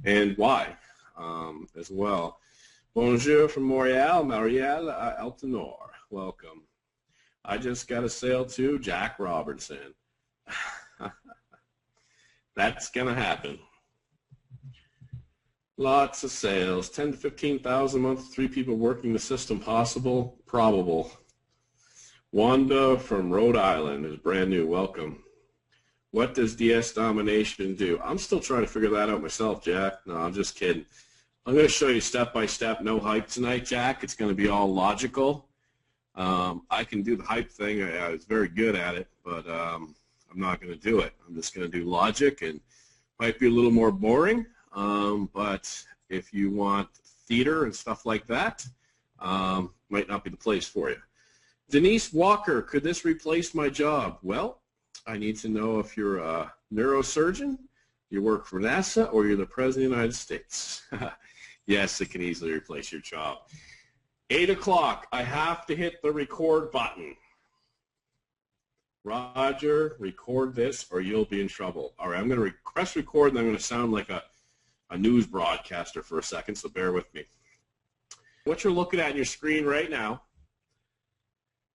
and why as well. Bonjour from Montreal, Marielle Altenor. Welcome. I just got a sale too, Jack Robertson. That's going to happen. Lots of sales, 10 to 15,000 a month, 3 people working the system, possible, probable. Wanda from Rhode Island is brand new. Welcome. What does DS Domination do? I'm still trying to figure that out myself, Jack. No, I'm just kidding. I'm going to show you step by step, no hype tonight, Jack. It's going to be all logical. I can do the hype thing. I was very good at it, but I'm not going to do it. I'm just going to do logic, and might be a little more boring. But if you want theater and stuff like that, might not be the place for you. Denise Walker, could this replace my job? Well, I need to know if you're a neurosurgeon, you work for NASA, or you're the President of the United States. Yes, it can easily replace your job. 8 o'clock, I have to hit the record button. Roger, record this or you'll be in trouble. All right, I'm going to press record, and I'm going to sound like a news broadcaster for a second, so bear with me. What you're looking at on your screen right now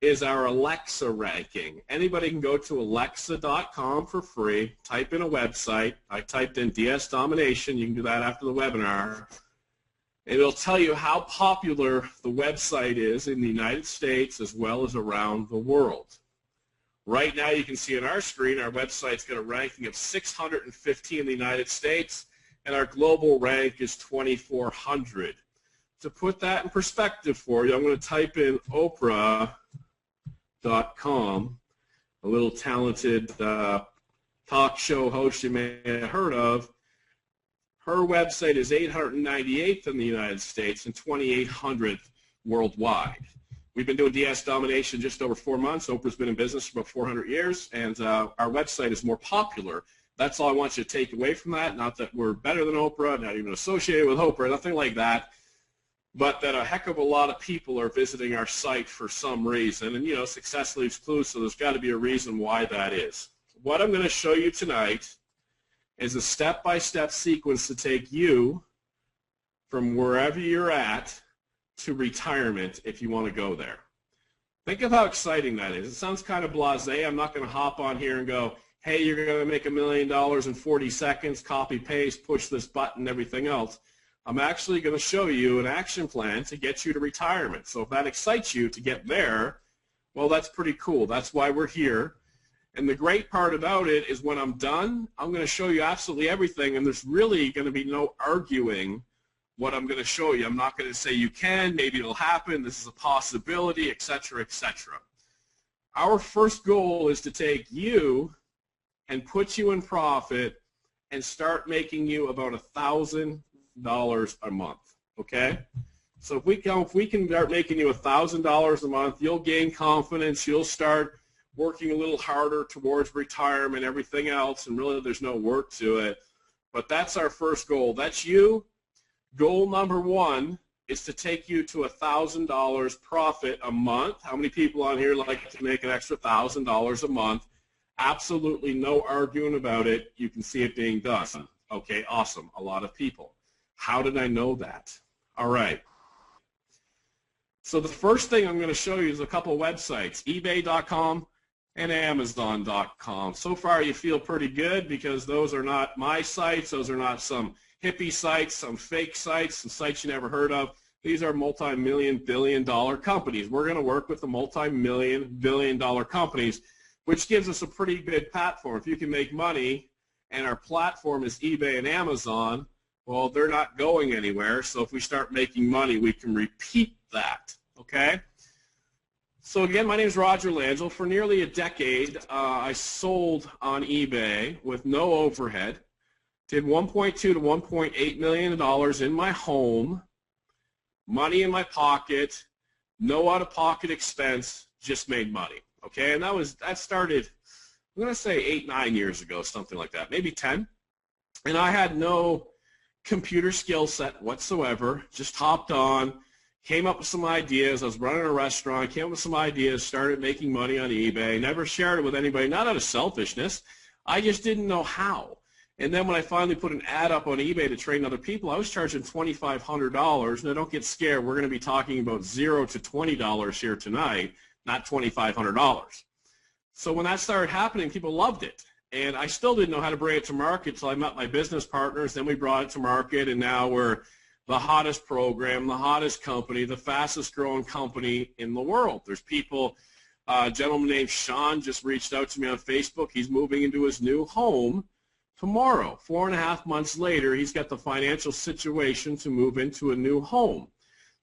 is our Alexa ranking. Anybody can go to alexa.com for free, type in a website. I typed in DS Domination. You can do that after the webinar. It'll tell you how popular the website is in the United States as well as around the world. Right now you can see on our screen our website's got a ranking of 650 in the United States, and our global rank is 2,400. To put that in perspective for you, I'm going to type in Oprah.com, a little talented talk show host you may have heard of. Her website is 898th in the United States and 2,800th worldwide. We've been doing DS Domination just over 4 months. Oprah's been in business for about 400 years, and our website is more popular. That's all I want you to take away from that. Not that we're better than Oprah, not even associated with Oprah, nothing like that, but that a heck of a lot of people are visiting our site for some reason. And, you know, success leaves clues, so there's got to be a reason why that is. What I'm going to show you tonight is a step-by-step sequence to take you from wherever you're at to retirement if you want to go there. Think of how exciting that is. It sounds kind of blasé. I'm not going to hop on here and go, hey, you're going to make $1 million in 40 seconds, copy, paste, push this button, everything else. I'm actually going to show you an action plan to get you to retirement. So if that excites you to get there, well, that's pretty cool. That's why we're here. And the great part about it is when I'm done, I'm going to show you absolutely everything, and there's really going to be no arguing what I'm going to show you. I'm not going to say you can, maybe it'll happen, this is a possibility, etc., etc. Our first goal is to take you and put you in profit and start making you about $1,000 a month, okay? So if we can start making you $1,000 a month, you'll gain confidence, you'll start working a little harder towards retirement, everything else, and really there's no work to it. But that's our first goal. That's you. Goal number 1 is to take you to $1,000 profit a month. How many people on here like to make an extra $1,000 a month? Absolutely no arguing about it. You can see it being done. Okay, awesome. A lot of people. How did I know that? All right. So the first thing I'm going to show you is a couple of websites, ebay.com and Amazon.com. So far you feel pretty good because those are not my sites. Those are not some hippie sites, some fake sites, some sites you never heard of. These are multi-million, billion-dollar companies. We're going to work with the multi-million, billion-dollar companies, which gives us a pretty good platform. If you can make money and our platform is eBay and Amazon, well, they're not going anywhere. So if we start making money, we can repeat that, okay? So again, my name is Roger Langell. For nearly a decade, I sold on eBay with no overhead. Did $1.2 to $1.8 million in my home, money in my pocket, no out-of-pocket expense, just made money. Okay, and that started, I'm going to say 8, 9 years ago, something like that, maybe 10. And I had no computer skill set whatsoever, just hopped on, came up with some ideas. I was running a restaurant, came up with some ideas, started making money on eBay, never shared it with anybody, not out of selfishness. I just didn't know how. And then when I finally put an ad up on eBay to train other people, I was charging $2,500. Now, don't get scared. We're going to be talking about $0 to $20 here tonight, not $2,500. So when that started happening, people loved it. And I still didn't know how to bring it to market until I met my business partners. Then we brought it to market, and now we're the hottest program, the hottest company, the fastest growing company in the world. There's people, a gentleman named Sean just reached out to me on Facebook. He's moving into his new home tomorrow. 4.5 months later, he's got the financial situation to move into a new home.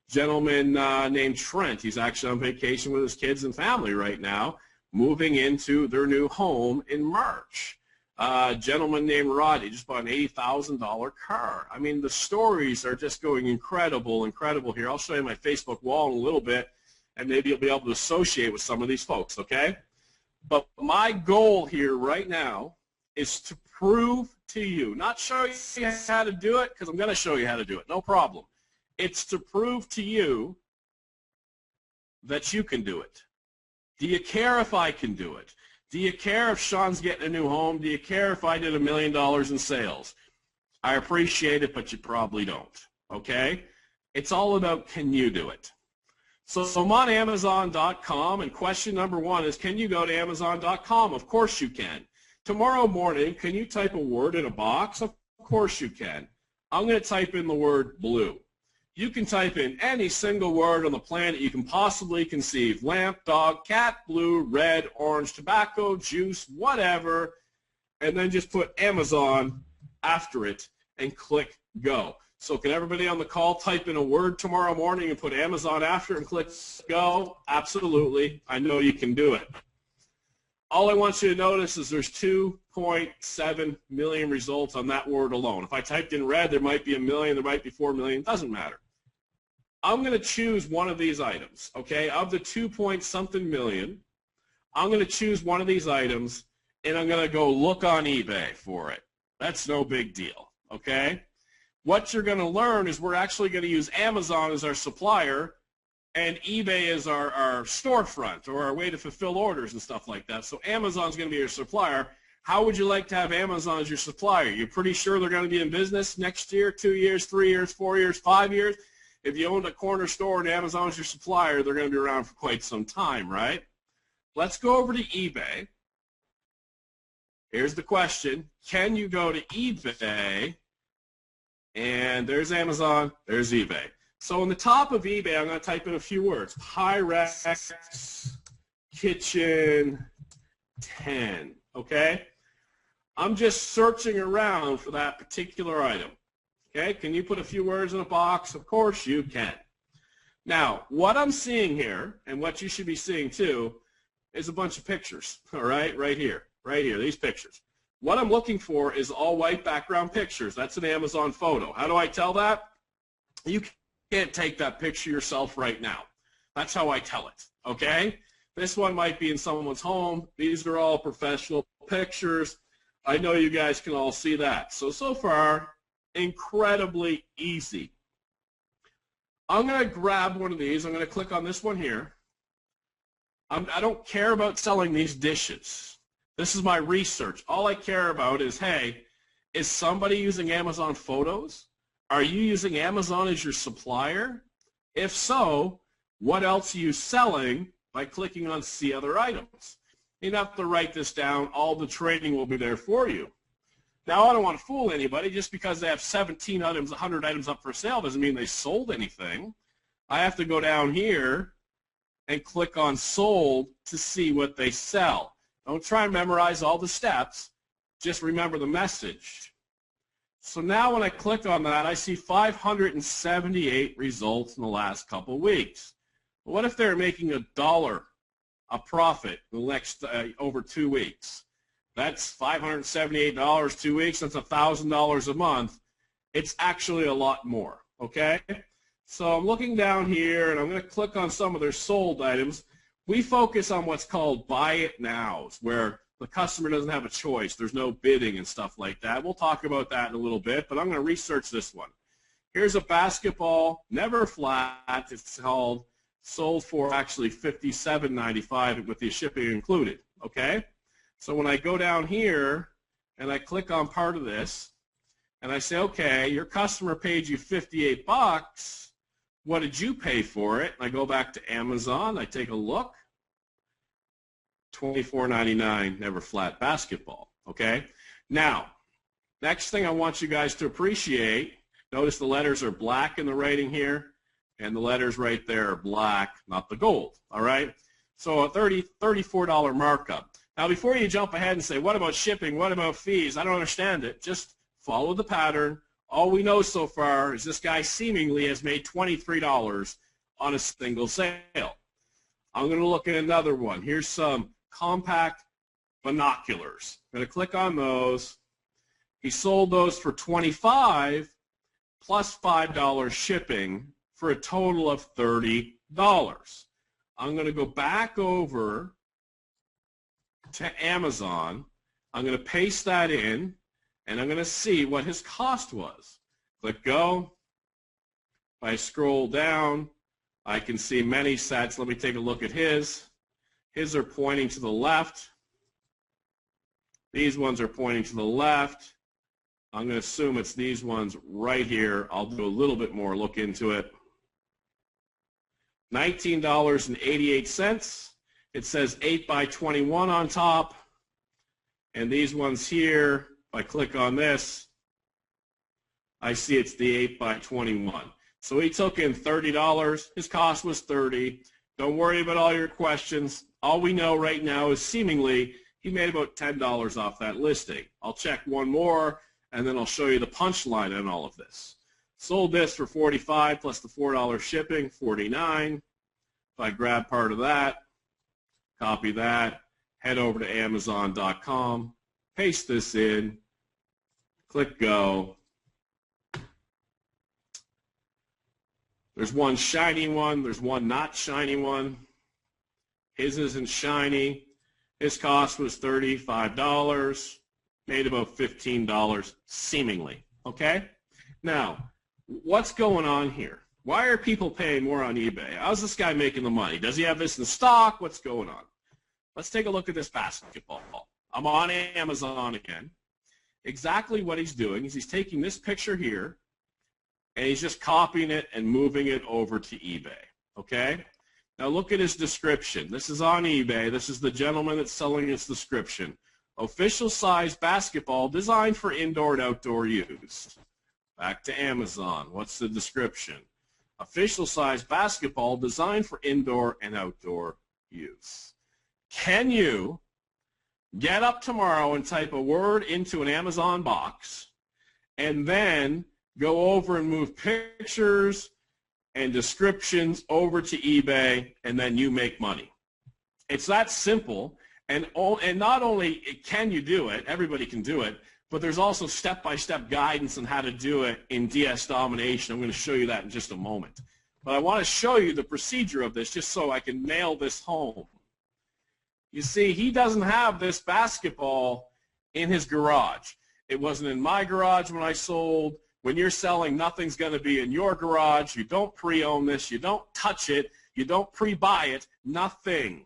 Gentleman named Trent, he's actually on vacation with his kids and family right now, moving into their new home in March. A gentleman named Roddy just bought an $80,000 car. I mean, the stories are just going incredible here. I'll show you my Facebook wall in a little bit, and maybe you'll be able to associate with some of these folks, okay? But my goal here right now is to prove to you, not show you how to do it, because I'm going to show you how to do it, no problem. It's to prove to you that you can do it. Do you care if I can do it? Do you care if Sean's getting a new home? Do you care if I did $1 million in sales? I appreciate it, but you probably don't, okay? It's all about, can you do it? So I'm on Amazon.com, and question number one is, can you go to Amazon.com? Of course you can. Tomorrow morning, can you type a word in a box? Of course you can. I'm going to type in the word blue. You can type in any single word on the planet you can possibly conceive. Lamp, dog, cat, blue, red, orange, tobacco, juice, whatever, and then just put Amazon after it and click go. So can everybody on the call type in a word tomorrow morning and put Amazon after it and click go? Absolutely. I know you can do it. All I want you to notice is there's 2.7 million results on that word alone. If I typed in red, there might be 1 million, there might be 4 million, doesn't matter. I'm going to choose one of these items, okay? Of the 2-point-something million, I'm going to choose one of these items, and I'm going to go look on eBay for it. That's no big deal, okay? What you're going to learn is we're actually going to use Amazon as our supplier and eBay is our storefront or our way to fulfill orders and stuff like that. So Amazon's going to be your supplier. How would you like to have Amazon as your supplier? You're pretty sure they're going to be in business next year, 2 years, 3 years, 4 years, 5 years? If you owned a corner store and Amazon's your supplier, they're going to be around for quite some time, right? Let's go over to eBay. Here's the question. Can you go to eBay? And there's Amazon, there's eBay. So on the top of eBay, I'm going to type in a few words. Pyrex Kitchen 10, okay? I'm just searching around for that particular item. Okay, can you put a few words in a box? Of course you can. Now, what I'm seeing here, and what you should be seeing too, is a bunch of pictures, all right, right here, these pictures. What I'm looking for is all white background pictures. That's an Amazon photo. How do I tell that? You can't take that picture yourself right now. That's how I tell it, okay? This one might be in someone's home. These are all professional pictures. I know you guys can all see that. So far, incredibly easy. I'm going to grab one of these. I'm going to click on this one here. I don't care about selling these dishes. This is my research. All I care about is, hey, is somebody using Amazon Photos? Are you using Amazon as your supplier? If so, what else are you selling by clicking on See Other Items? You don't have to write this down. All the training will be there for you. Now, I don't want to fool anybody. Just because they have 17 items, 100 items up for sale doesn't mean they sold anything. I have to go down here and click on Sold to see what they sell. Don't try and memorize all the steps. Just remember the message. So now when I click on that, I see 578 results in the last couple of weeks. But what if they're making $1 a profit in the next over 2 weeks? That's $578 2 weeks. That's $1,000 a month. It's actually a lot more, okay? So I'm looking down here, and I'm going to click on some of their sold items. We focus on what's called Buy It Nows, where the customer doesn't have a choice. There's no bidding and stuff like that. We'll talk about that in a little bit, but I'm going to research this one. Here's a basketball, never flat. It's called, sold for actually $57.95 with the shipping included, okay? So when I go down here and I click on part of this, and I say, okay, your customer paid you 58 bucks. What did you pay for it? And I go back to Amazon. I take a look. $24.99, never flat basketball. Okay? Now, next thing I want you guys to appreciate, notice the letters are black in the writing here, and the letters right there are black, not the gold. All right? So a $34 markup. Now, before you jump ahead and say, what about shipping? What about fees? I don't understand it. Just follow the pattern. All we know so far is this guy seemingly has made $23 on a single sale. I'm going to look at another one. Here's some compact binoculars. I'm going to click on those. He sold those for $25 plus $5 shipping for a total of $30. I'm going to go back over to Amazon. I'm going to paste that in, and I'm going to see what his cost was. Click go. If I scroll down, I can see many sets. Let me take a look at his. His are pointing to the left. These ones are pointing to the left. I'm going to assume it's these ones right here. I'll do a little bit more look into it. $19.88. It says 8 by 21 on top. And these ones here, if I click on this, I see it's the 8 by 21. So he took in $30. His cost was $30. Don't worry about all your questions. All we know right now is seemingly he made about $10 off that listing. I'll check one more, and then I'll show you the punchline on all of this. Sold this for $45 plus the $4 shipping, $49. If I grab part of that, copy that, head over to Amazon.com, paste this in, click go. There's one shiny one. There's one not shiny one. His isn't shiny. His cost was $35. Made about $15 seemingly. Okay? Now, what's going on here? Why are people paying more on eBay? How's this guy making the money? Does he have this in stock? What's going on? Let's take a look at this basketball. I'm on Amazon again. Exactly what he's doing is he's taking this picture here, and he's just copying it and moving it over to eBay. Okay? Now look at his description. This is on eBay. This is the gentleman that's selling his description. Official size basketball designed for indoor and outdoor use. Back to Amazon. What's the description? Official size basketball designed for indoor and outdoor use. Can you get up tomorrow and type a word into an Amazon box and then go over and move pictures and descriptions over to eBay, and then you make money? It's that simple, and not only can you do it, everybody can do it, but there's also step-by-step guidance on how to do it in DS Domination. I'm going to show you that in just a moment. But I want to show you the procedure of this just so I can nail this home. You see, he doesn't have this basketball in his garage. It wasn't in my garage when I sold. When you're selling, nothing's going to be in your garage. You don't pre-own this. You don't touch it. You don't pre-buy it. Nothing.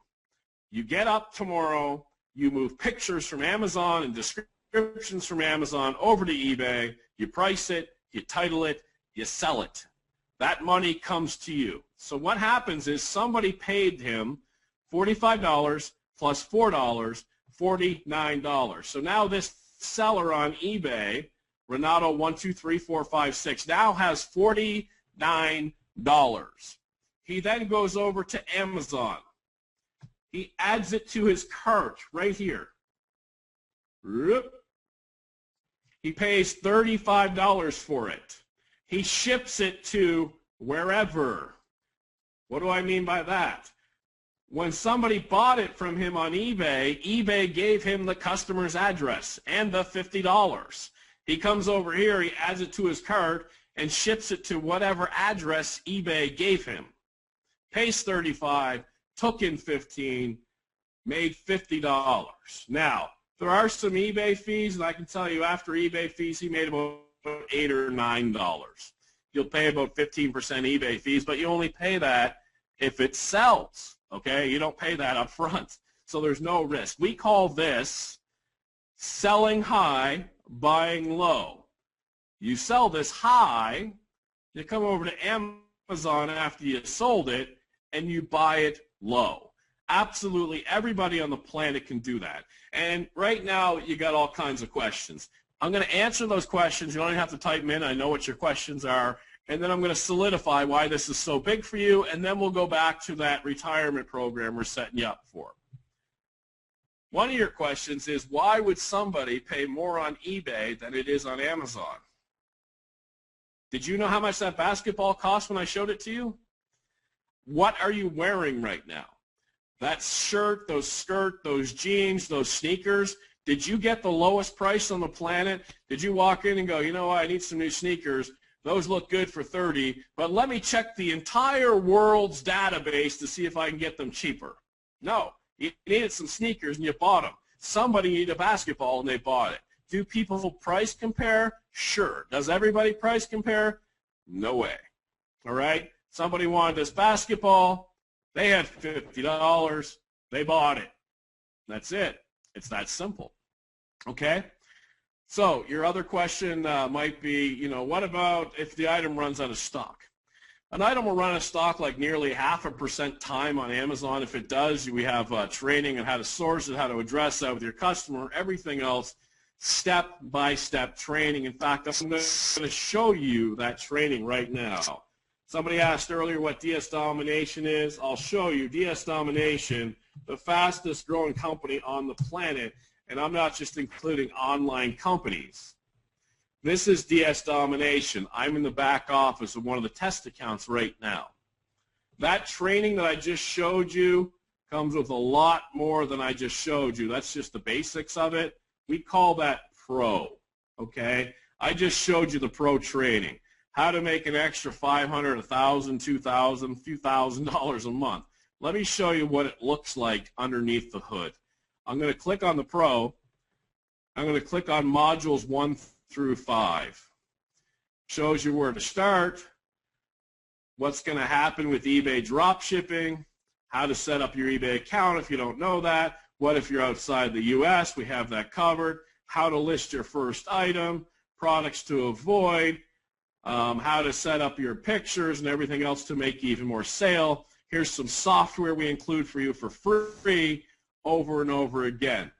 You get up tomorrow. You move pictures from Amazon and descriptions from Amazon over to eBay. You price it. You title it. You sell it. That money comes to you. So what happens is somebody paid him $45 plus $4, $49. So now this seller on eBay, Renato 123456, now has $49. He then goes over to Amazon. He adds it to his cart right here. He pays $35 for it. He ships it to wherever. What do I mean by that? When somebody bought it from him on eBay, eBay gave him the customer's address and the $50. He comes over here, he adds it to his cart, and ships it to whatever address eBay gave him. Pays $35, took in $15, made $50. Now, there are some eBay fees, and I can tell you after eBay fees, he made about $8 or $9. You'll pay about 15% eBay fees, but you only pay that if it sells, okay? You don't pay that up front, so there's no risk. We call this selling high, buying low. You sell this high, you come over to Amazon after you sold it, and you buy it low. Absolutely everybody on the planet can do that. And right now, you got all kinds of questions. I'm going to answer those questions. You don't even have to type them in. I know what your questions are. And then I'm going to solidify why this is so big for you, and then we'll go back to that retirement program we're setting you up for. One of your questions is, why would somebody pay more on eBay than it is on Amazon? Did you know how much that basketball cost when I showed it to you? What are you wearing right now? That shirt, those skirt, those jeans, those sneakers, did you get the lowest price on the planet? Did you walk in and go, you know what, I need some new sneakers. Those look good for $30, but let me check the entire world's database to see if I can get them cheaper. No, you needed some sneakers and you bought them. Somebody needed a basketball and they bought it. Do people price compare? Sure. Does everybody price compare? No way. All right? Somebody wanted this basketball. They had $50. They bought it. That's it. It's that simple. Okay? So your other question might be, you know, what about if the item runs out of stock? An item will run out of stock like nearly 0.5% time on Amazon. If it does, we have training on how to source it, how to address that with your customer, everything else, step-by-step training. In fact, I'm going to show you that training right now. Somebody asked earlier what DS Domination is. I'll show you DS Domination, the fastest growing company on the planet. And I'm not just including online companies. This is DS Domination. I'm in the back office of one of the test accounts right now. That training that I just showed you comes with a lot more than I just showed you. That's just the basics of it. We call that Pro, okay? I just showed you the Pro training. How to make an extra $500, $1,000, $2,000, a few $1,000s a month. Let me show you what it looks like underneath the hood. I'm going to click on the Pro. I'm going to click on modules 1 through 5. Shows you where to start, what's going to happen with eBay dropshipping, how to set up your eBay account if you don't know that, what if you're outside the U.S., we have that covered, how to list your first item, products to avoid, how to set up your pictures and everything else to make even more sale. Here's some software we include for you for free, over and over again.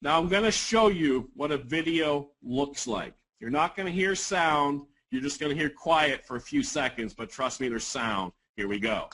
Now I'm going to show you what a video looks like. You're not going to hear sound. You're just going to hear quiet for a few seconds, but trust me, there's sound. Here we go.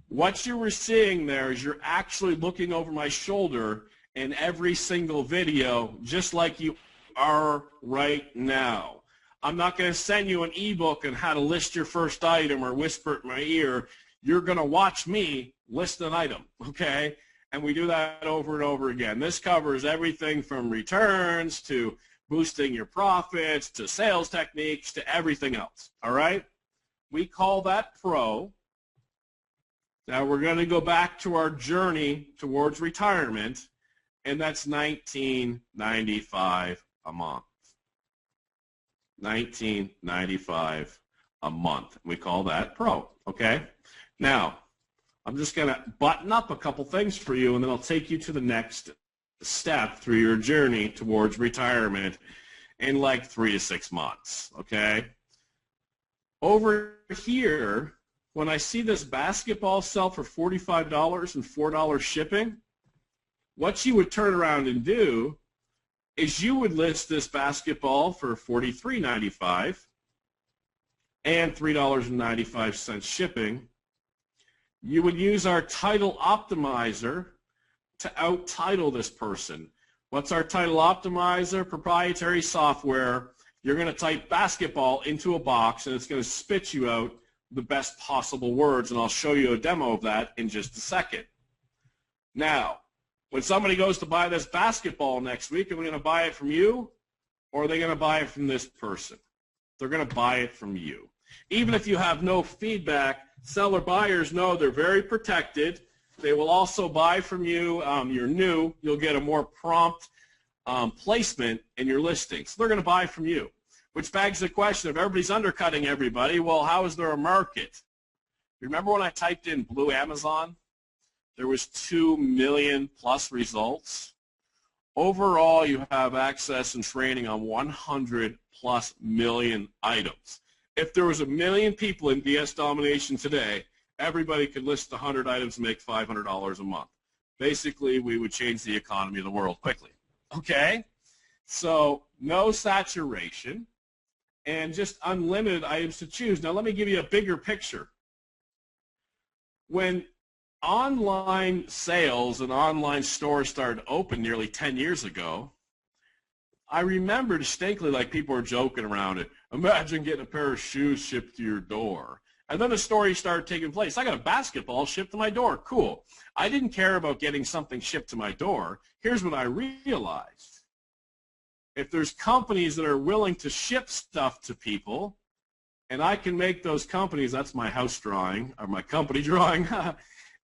What you were seeing there is you're actually looking over my shoulder in every single video, just like you are right now. I'm not going to send you an ebook on how to list your first item or whisper it in my ear. You're going to watch me list an item, okay? And we do that over and over again. This covers everything from returns to boosting your profits to sales techniques to everything else, all right? We call that Pro. Now we're going to go back to our journey towards retirement, and that's $19.95 a month. $19.95 a month. We call that Pro, okay? Now, I'm just going to button up a couple things for you, and then I'll take you to the next step through your journey towards retirement in like 3 to 6 months, okay? Over here, when I see this basketball sell for $45 and $4 shipping, what you would turn around and do is you would list this basketball for $43.95 and $3.95 shipping. You would use our title optimizer to out-title this person. What's our title optimizer? Proprietary software. You're going to type basketball into a box, and it's going to spit you out the best possible words, and I'll show you a demo of that in just a second. Now, when somebody goes to buy this basketball next week, and we're going to buy it from you, or are they going to buy it from this person? They're going to buy it from you. Even if you have no feedback, seller buyers know they're very protected. They will also buy from you. You're new. You'll get a more prompt placement in your listing. So they're going to buy from you, which begs the question, if everybody's undercutting everybody, well, how is there a market? Remember when I typed in Blue Amazon? There was 2 million plus results. Overall, you have access and training on 100 plus million items. If there was 1 million people in DS Domination today, everybody could list 100 items and make $500 a month. Basically, we would change the economy of the world quickly. Okay? So no saturation and just unlimited items to choose. Now let me give you a bigger picture. When online sales and online stores started open nearly 10 years ago, I remember distinctly, like, people were joking around it. Imagine getting a pair of shoes shipped to your door. And then the story started taking place. I got a basketball shipped to my door. Cool. I didn't care about getting something shipped to my door. Here's what I realized. If there's companies that are willing to ship stuff to people, and I can make those companies, that's my house drawing, or my company drawing,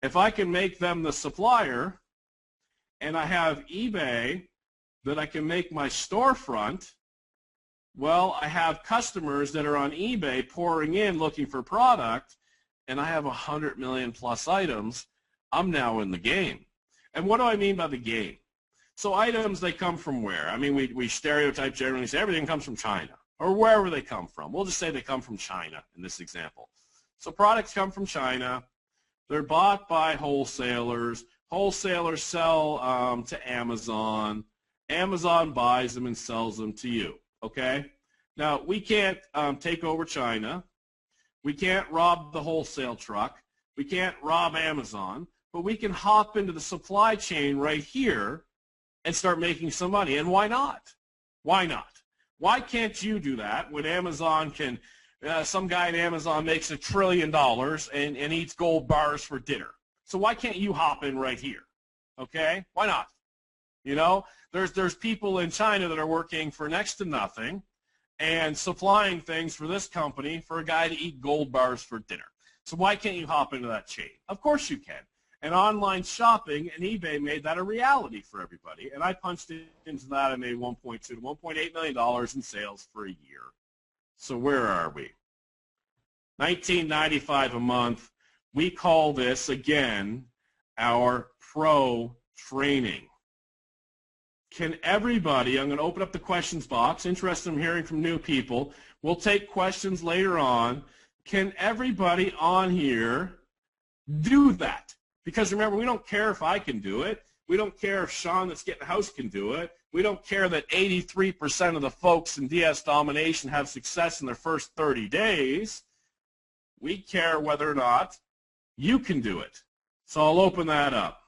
if I can make them the supplier, and I have eBay that I can make my storefront, well, I have customers that are on eBay pouring in looking for product, and I have 100 million plus items. I'm now in the game. And what do I mean by the game? So items, they come from where? I mean, we stereotype generally, say everything comes from China, or wherever they come from. We'll just say they come from China in this example. So products come from China. They're bought by wholesalers. Wholesalers sell to Amazon. Amazon buys them and sells them to you, okay? Now, we can't take over China. We can't rob the wholesale truck. We can't rob Amazon, but we can hop into the supply chain right here and start making some money. And why not? Why not? Why can't you do that when Amazon can, some guy at Amazon makes $1 trillion and eats gold bars for dinner? So why can't you hop in right here? Okay? Why not? You know, there's people in China that are working for next to nothing and supplying things for this company for a guy to eat gold bars for dinner. So why can't you hop into that chain? Of course you can. And online shopping and eBay made that a reality for everybody. And I punched into that. I made $1.2 to $1.8 million in sales for a year. So where are we? $19.95 a month. We call this, again, our pro training. Can everybody, I'm going to open up the questions box, interested in hearing from new people. We'll take questions later on. Can everybody on here do that? Because remember, we don't care if I can do it. We don't care if Sean that's getting a house can do it. We don't care that 83% of the folks in DS Domination have success in their first 30 days. We care whether or not you can do it. So I'll open that up.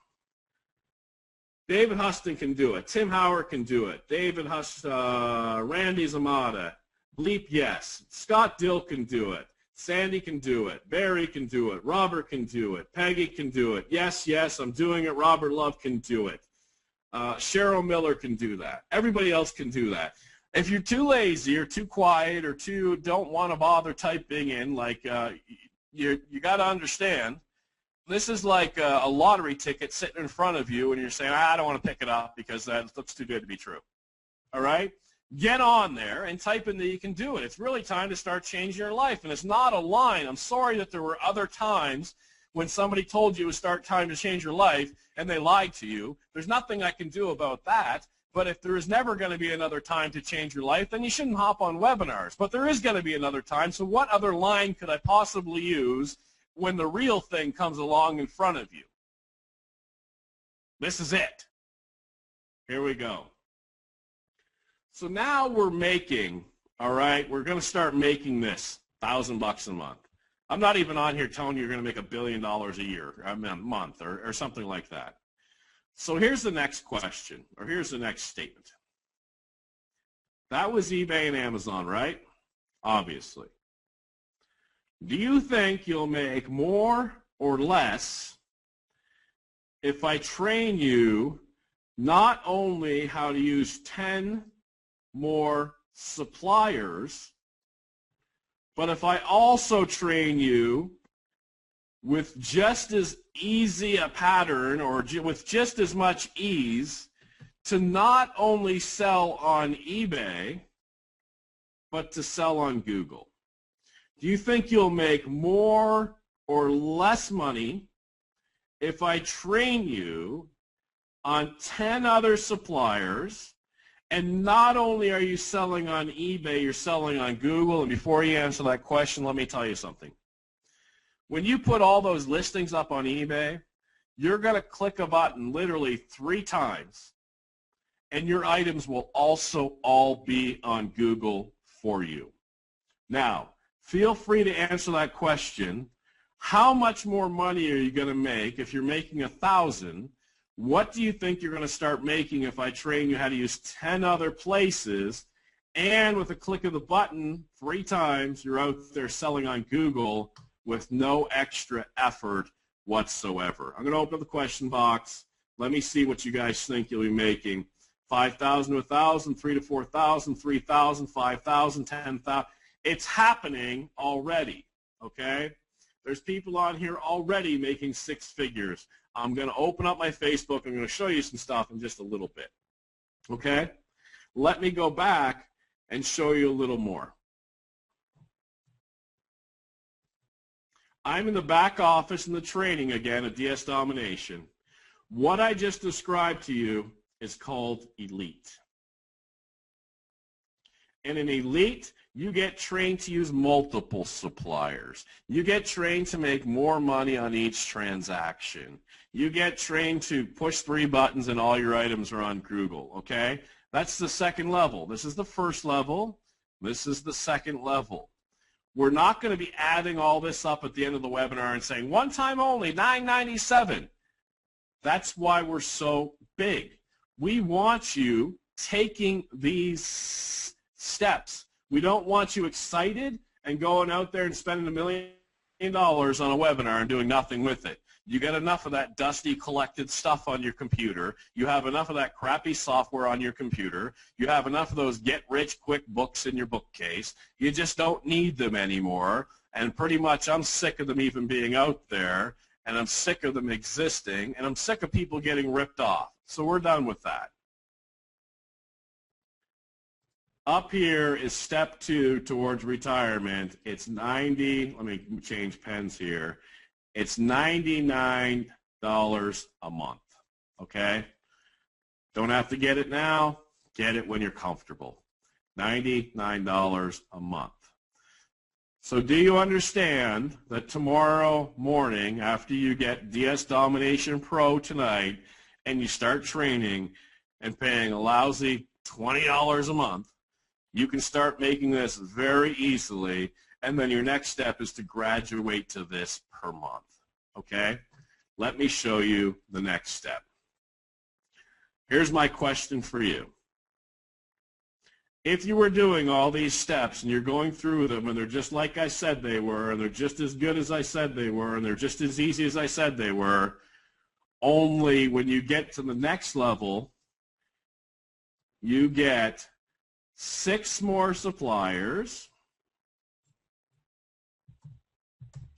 David Huston can do it. Tim Howard can do it. David Huston, Randy Zamata, Bleep yes. Scott Dill can do it. Sandy can do it. Barry can do it. Robert can do it. Peggy can do it. Yes, yes, I'm doing it. Robert Love can do it. Cheryl Miller can do that. Everybody else can do that. If you're too lazy or too quiet or don't want to bother typing in, like you got to understand, this is like a lottery ticket sitting in front of you and you're saying, I don't want to pick it up because that looks too good to be true. All right? Get on there and type in that you can do it. It's really time to start changing your life. And it's not a line. I'm sorry that there were other times when somebody told you it was time to change your life and they lied to you. There's nothing I can do about that. But if there is never going to be another time to change your life, then you shouldn't hop on webinars. But there is going to be another time. So what other line could I possibly use when the real thing comes along in front of you? This is it. Here we go. So now we're making, all right, we're going to start making this $1,000 a month. I'm not even on here telling you you're going to make $1 billion a year, a month, or something like that. So here's the next question, or here's the next statement. That was eBay and Amazon, right? Obviously. Do you think you'll make more or less if I train you not only how to use 10 more suppliers, but if I also train you with just as easy a pattern or with just as much ease to not only sell on eBay, but to sell on Google, do you think you'll make more or less money if I train you on 10 other suppliers, and not only are you selling on eBay, you're selling on Google? And before you answer that question, let me tell you something. When you put all those listings up on eBay, you're going to click a button literally 3 times, and your items will also all be on Google for you. Now, feel free to answer that question. How much more money are you going to make if you're making 1,000? What do you think you're going to start making if I train you how to use 10 other places, and with a click of the button 3 times, you're out there selling on Google with no extra effort whatsoever? I'm going to open up the question box. Let me see what you guys think you'll be making. 5,000 to 1,000, 3,000 to 4,000, 3,000, 5,000, 10,000. It's happening already, okay? There's people on here already making 6 figures. I'm going to open up my Facebook. I'm going to show you some stuff in just a little bit, okay? Let me go back and show you a little more. I'm in the back office in the training again at DS Domination. What I just described to you is called Elite. In an Elite, you get trained to use multiple suppliers. You get trained to make more money on each transaction. You get trained to push 3 buttons and all your items are on Google, okay? That's the second level. This is the first level. This is the second level. We're not going to be adding all this up at the end of the webinar and saying, one time only, $9.97. That's why we're so big. We want you taking these steps. We don't want you excited and going out there and spending $1 million on a webinar and doing nothing with it. You get enough of that dusty collected stuff on your computer. You have enough of that crappy software on your computer. You have enough of those get-rich-quick books in your bookcase. You just don't need them anymore. And pretty much I'm sick of them even being out there, and I'm sick of them existing, and I'm sick of people getting ripped off. So we're done with that. Up here is step 2 towards retirement. It's 90, let me change pens here. It's $99 a month, okay? Don't have to get it now. Get it when you're comfortable. $99 a month. So do you understand that tomorrow morning, after you get DS Domination Pro tonight, and you start training and paying a lousy $20 a month, you can start making this very easily, and then your next step is to graduate to this per month, okay? Let me show you the next step. Here's my question for you. If you were doing all these steps and you're going through them and they're just like I said they were, and they're just as good as I said they were, and they're just as easy as I said they were, only when you get to the next level, you get 6 more suppliers.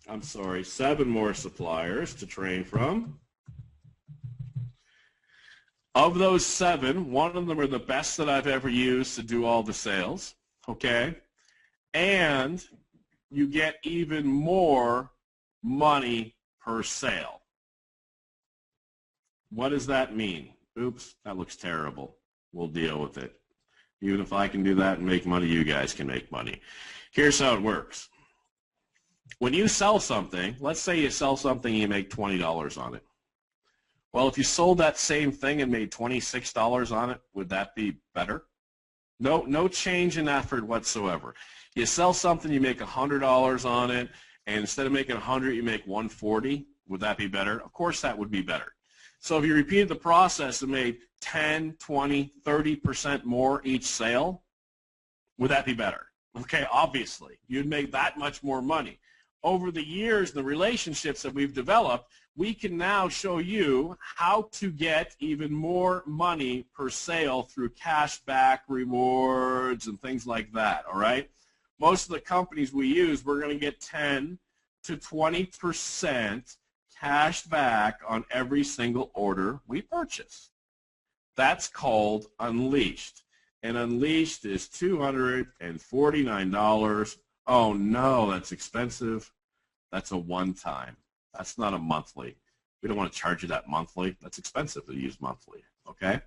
I'm sorry, 7 more suppliers to train from. Of those 7, one of them are the best that I've ever used to do all the sales, okay? And you get even more money per sale. What does that mean? Oops, that looks terrible. We'll deal with it. Even if I can do that and make money, you guys can make money. Here's how it works. When you sell something, let's say you sell something and you make $20 on it. Well, if you sold that same thing and made $26 on it, would that be better? No change in effort whatsoever. You sell something, you make $100 on it, and instead of making $100, you make $140. Would that be better? Of course that would be better. So if you repeated the process and made 10, 20, 30% more each sale, would that be better? Okay, obviously. You'd make that much more money. over the years and the relationships that we've developed, we can now show you how to get even more money per sale through cashback rewards and things like that, all right? Most of the companies we use, we're going to get 10 to 20% cash back on every single order we purchase. That's called Unleashed. And Unleashed is $249. Oh, no, that's expensive. That's a one-time. That's not a monthly. We don't want to charge you that monthly. That's expensive to use monthly, okay?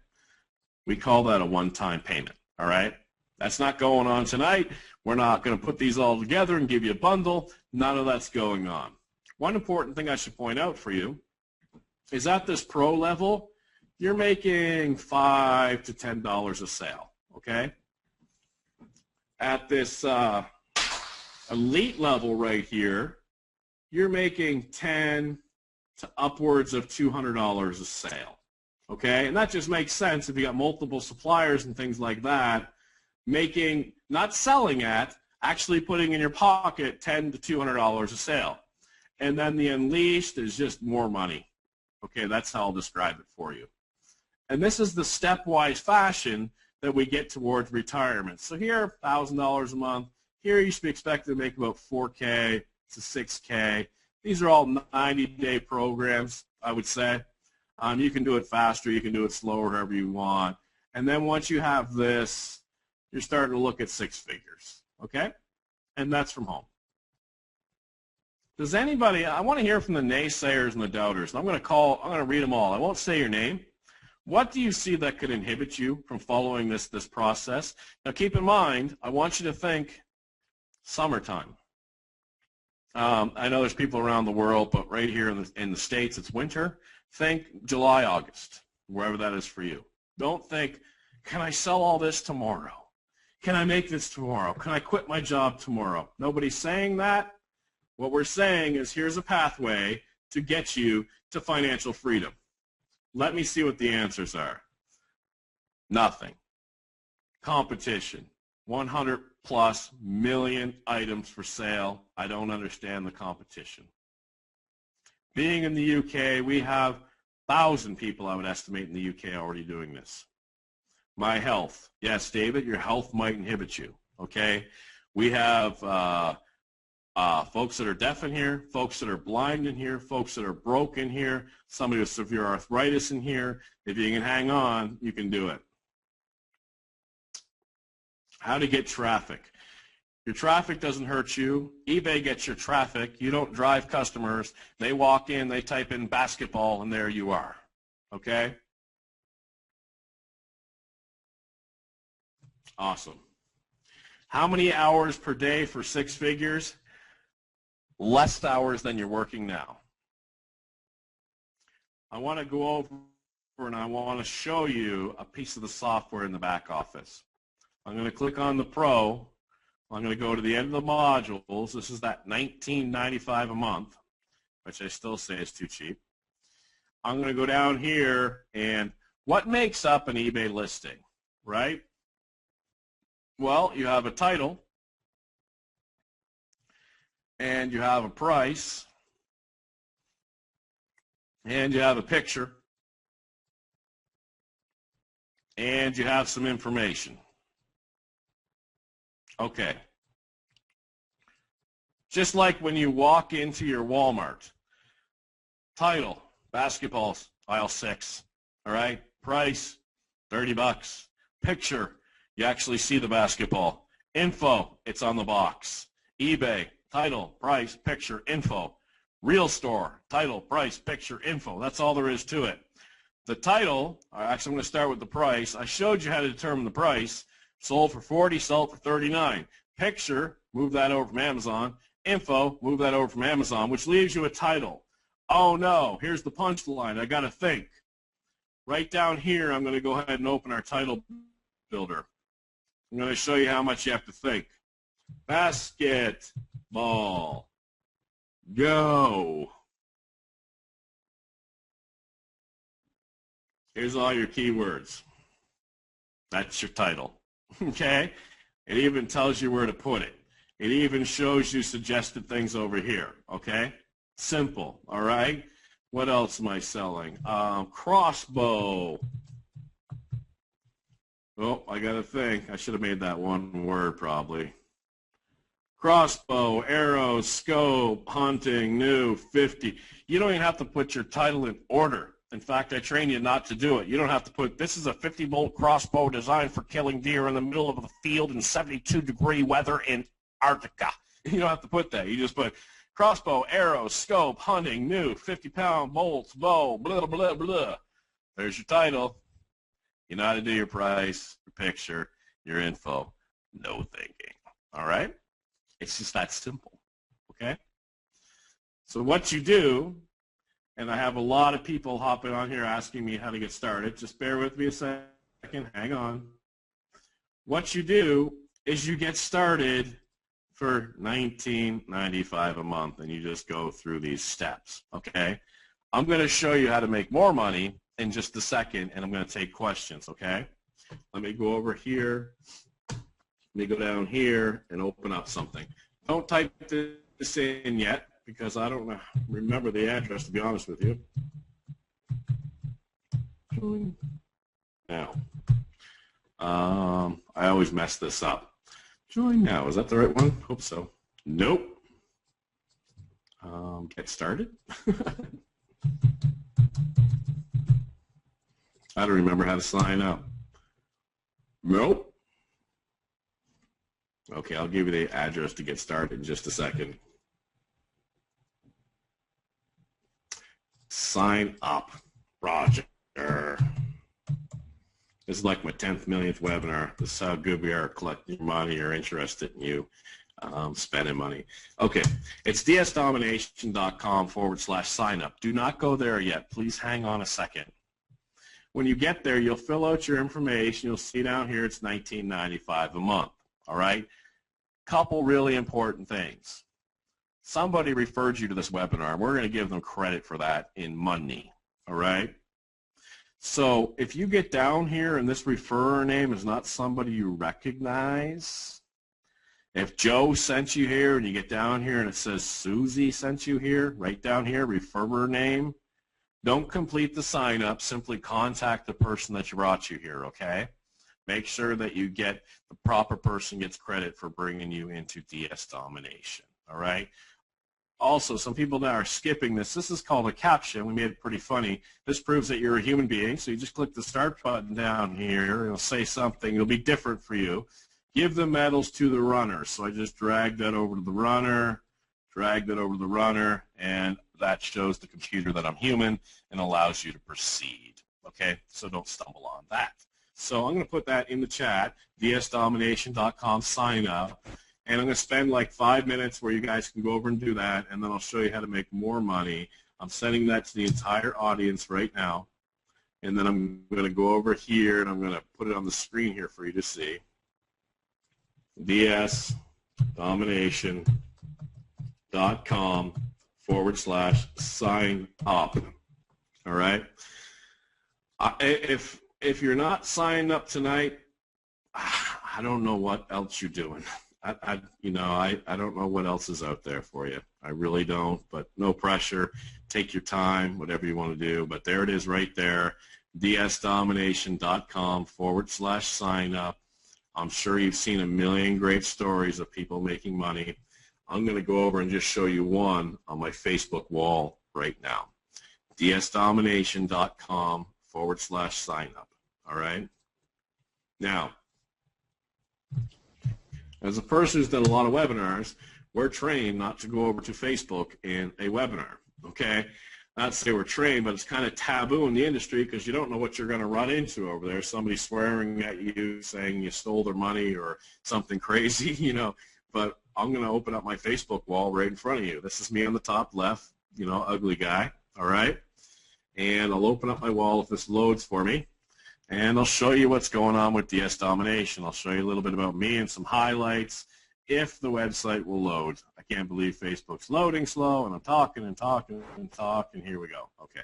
We call that a one-time payment, all right? That's not going on tonight. We're not going to put these all together and give you a bundle. None of that's going on. One important thing I should point out for you is at this pro level, you're making $5 to $10 a sale, okay? At this elite level right here, you're making $10 to upwards of $200 a sale, okay? And that just makes sense if you got multiple suppliers and things like that, making, not selling at, actually putting in your pocket $10 to $200 a sale. And then the Unleashed is just more money. Okay, that's how I'll describe it for you. And this is the stepwise fashion that we get towards retirement. So here, $1,000 a month. Here you should be expected to make about $4K to $6K. These are all 90-day programs, I would say. You can do it faster. You can do it slower, however you want. And then once you have this, you're starting to look at six figures, okay? And that's from home. Does anybody, I want to hear from the naysayers and the doubters. I'm going to read them all. I won't say your name. What do you see that could inhibit you from following this process? Now keep in mind, I want you to think summertime. I know there's people around the world, but right here in the States, it's winter. Think July, August, wherever that is for you. Don't think, can I sell all this tomorrow? Can I make this tomorrow? Can I quit my job tomorrow? Nobody's saying that. What we're saying is here's a pathway to get you to financial freedom. Let me see what the answers are. Nothing. Competition. 100+ million items for sale. I don't understand the competition. Being in the UK, we have 1,000 people, I would estimate, in the UK already doing this. My health. Yes, David, your health might inhibit you, okay? We have folks that are deaf in here, folks that are blind in here, folks that are broke in here, somebody with severe arthritis in here. If you can hang on, you can do it. How to get traffic. Your traffic doesn't hurt you. eBay gets your traffic. You don't drive customers. They walk in, they type in basketball, and there you are, okay? Awesome. How many hours per day for six figures? Less hours than you're working now. I want to go over and I want to show you a piece of the software in the back office. I'm going to click on the Pro. I'm going to go to the end of the modules. This is that $19.95 a month, which I still say is too cheap. I'm going to go down here, and what makes up an eBay listing, right? Well, you have a title, and you have a price, and you have a picture, and you have some information. Okay. Just like when you walk into your Walmart. Title, basketballs, aisle 6. All right? Price, $30. Picture, you actually see the basketball. Info, it's on the box. eBay, title, price, picture, info. Real store, title, price, picture, info. That's all there is to it. The title, actually I'm going to start with the price. I showed you how to determine the price. Sold for $40, sold for $39. Picture, move that over from Amazon. Info, move that over from Amazon, which leaves you a title. Oh no, here's the punchline. I got to think. Right down here, I'm going to go ahead and open our title builder. I'm going to show you how much you have to think. Basketball. Go. Here's all your keywords. That's your title. Okay? It even tells you where to put it. It even shows you suggested things over here, okay? Simple, all right? What else am I selling? Crossbow. Oh, I got to think. I should have made that one word probably. Crossbow, arrow, scope, hunting, new, 50. You don't even have to put your title in order. In fact, I train you not to do it. You don't have to put, this is a 50-bolt crossbow designed for killing deer in the middle of the field in 72-degree weather in Antarctica. You don't have to put that. You just put crossbow, arrow, scope, hunting, new, 50-pound bolts, bow, blah, blah, blah. There's your title. You know how to do your price, your picture, your info. No thinking. All right? It's just that simple. Okay? So what you do, and I have a lot of people hopping on here asking me how to get started. Just bear with me a second. Hang on. What you do is you get started for $19.95 a month, and you just go through these steps. Okay? I'm going to show you how to make more money in just a second, and I'm going to take questions, okay? Let me go over here. Let me go down here and open up something. Don't type this in yet because I don't remember the address, to be honest with you. Join now. I always mess this up. Join now. Is that the right one? Hope so. Nope. Get started. I don't remember how to sign up. Nope. Okay, I'll give you the address to get started in just a second. Sign up, Roger. This is like my 10th, millionth webinar. This is how good we are collecting money or interested in you spending money. Okay, it's dsdomination.com/sign up. Do not go there yet. Please hang on a second. When you get there, you'll fill out your information. You'll see down here it's $19.95 a month. All right? Couple really important things. Somebody referred you to this webinar, and we're going to give them credit for that in money. All right? So if you get down here and this referrer name is not somebody you recognize, if Joe sent you here and you get down here and it says Susie sent you here, right down here, referrer name, don't complete the sign up. Simply contact the person that brought you here, okay? Make sure that you get the proper person gets credit for bringing you into DS Domination, all right? Also, some people now are skipping this. This is called a caption. We made it pretty funny. This proves that you're a human being, so you just click the start button down here. It'll say something. It'll be different for you. Give the medals to the runner. So I just dragged that over to the runner, and that shows the computer that I'm human and allows you to proceed. Okay, so don't stumble on that. So I'm going to put that in the chat, dsdomination.com sign up, and I'm going to spend like 5 minutes where you guys can go over and do that, and then I'll show you how to make more money. I'm sending that to the entire audience right now, and then I'm going to go over here and I'm going to put it on the screen here for you to see. dsdomination.com/sign up. All right. If you're not signed up tonight, I don't know what else you're doing. I don't know what else is out there for you. I really don't, but no pressure. Take your time, whatever you want to do. But there it is right there, dsdomination.com/sign up. I'm sure you've seen a million great stories of people making money. I'm going to go over and just show you one on my Facebook wall right now. dsdomination.com/sign up. All right? Now, as a person who's done a lot of webinars, we're trained not to go over to Facebook in a webinar. Okay? Not to say we're trained, but it's kind of taboo in the industry because you don't know what you're going to run into over there. Somebody swearing at you, saying you stole their money or something crazy, you know. But I'm going to open up my Facebook wall right in front of you. This is me on the top left, you know, ugly guy, all right? And I'll open up my wall if this loads for me. And I'll show you what's going on with DS Domination. I'll show you a little bit about me and some highlights if the website will load. I can't believe Facebook's loading slow, and I'm talking and talking and talking. Here we go. Okay.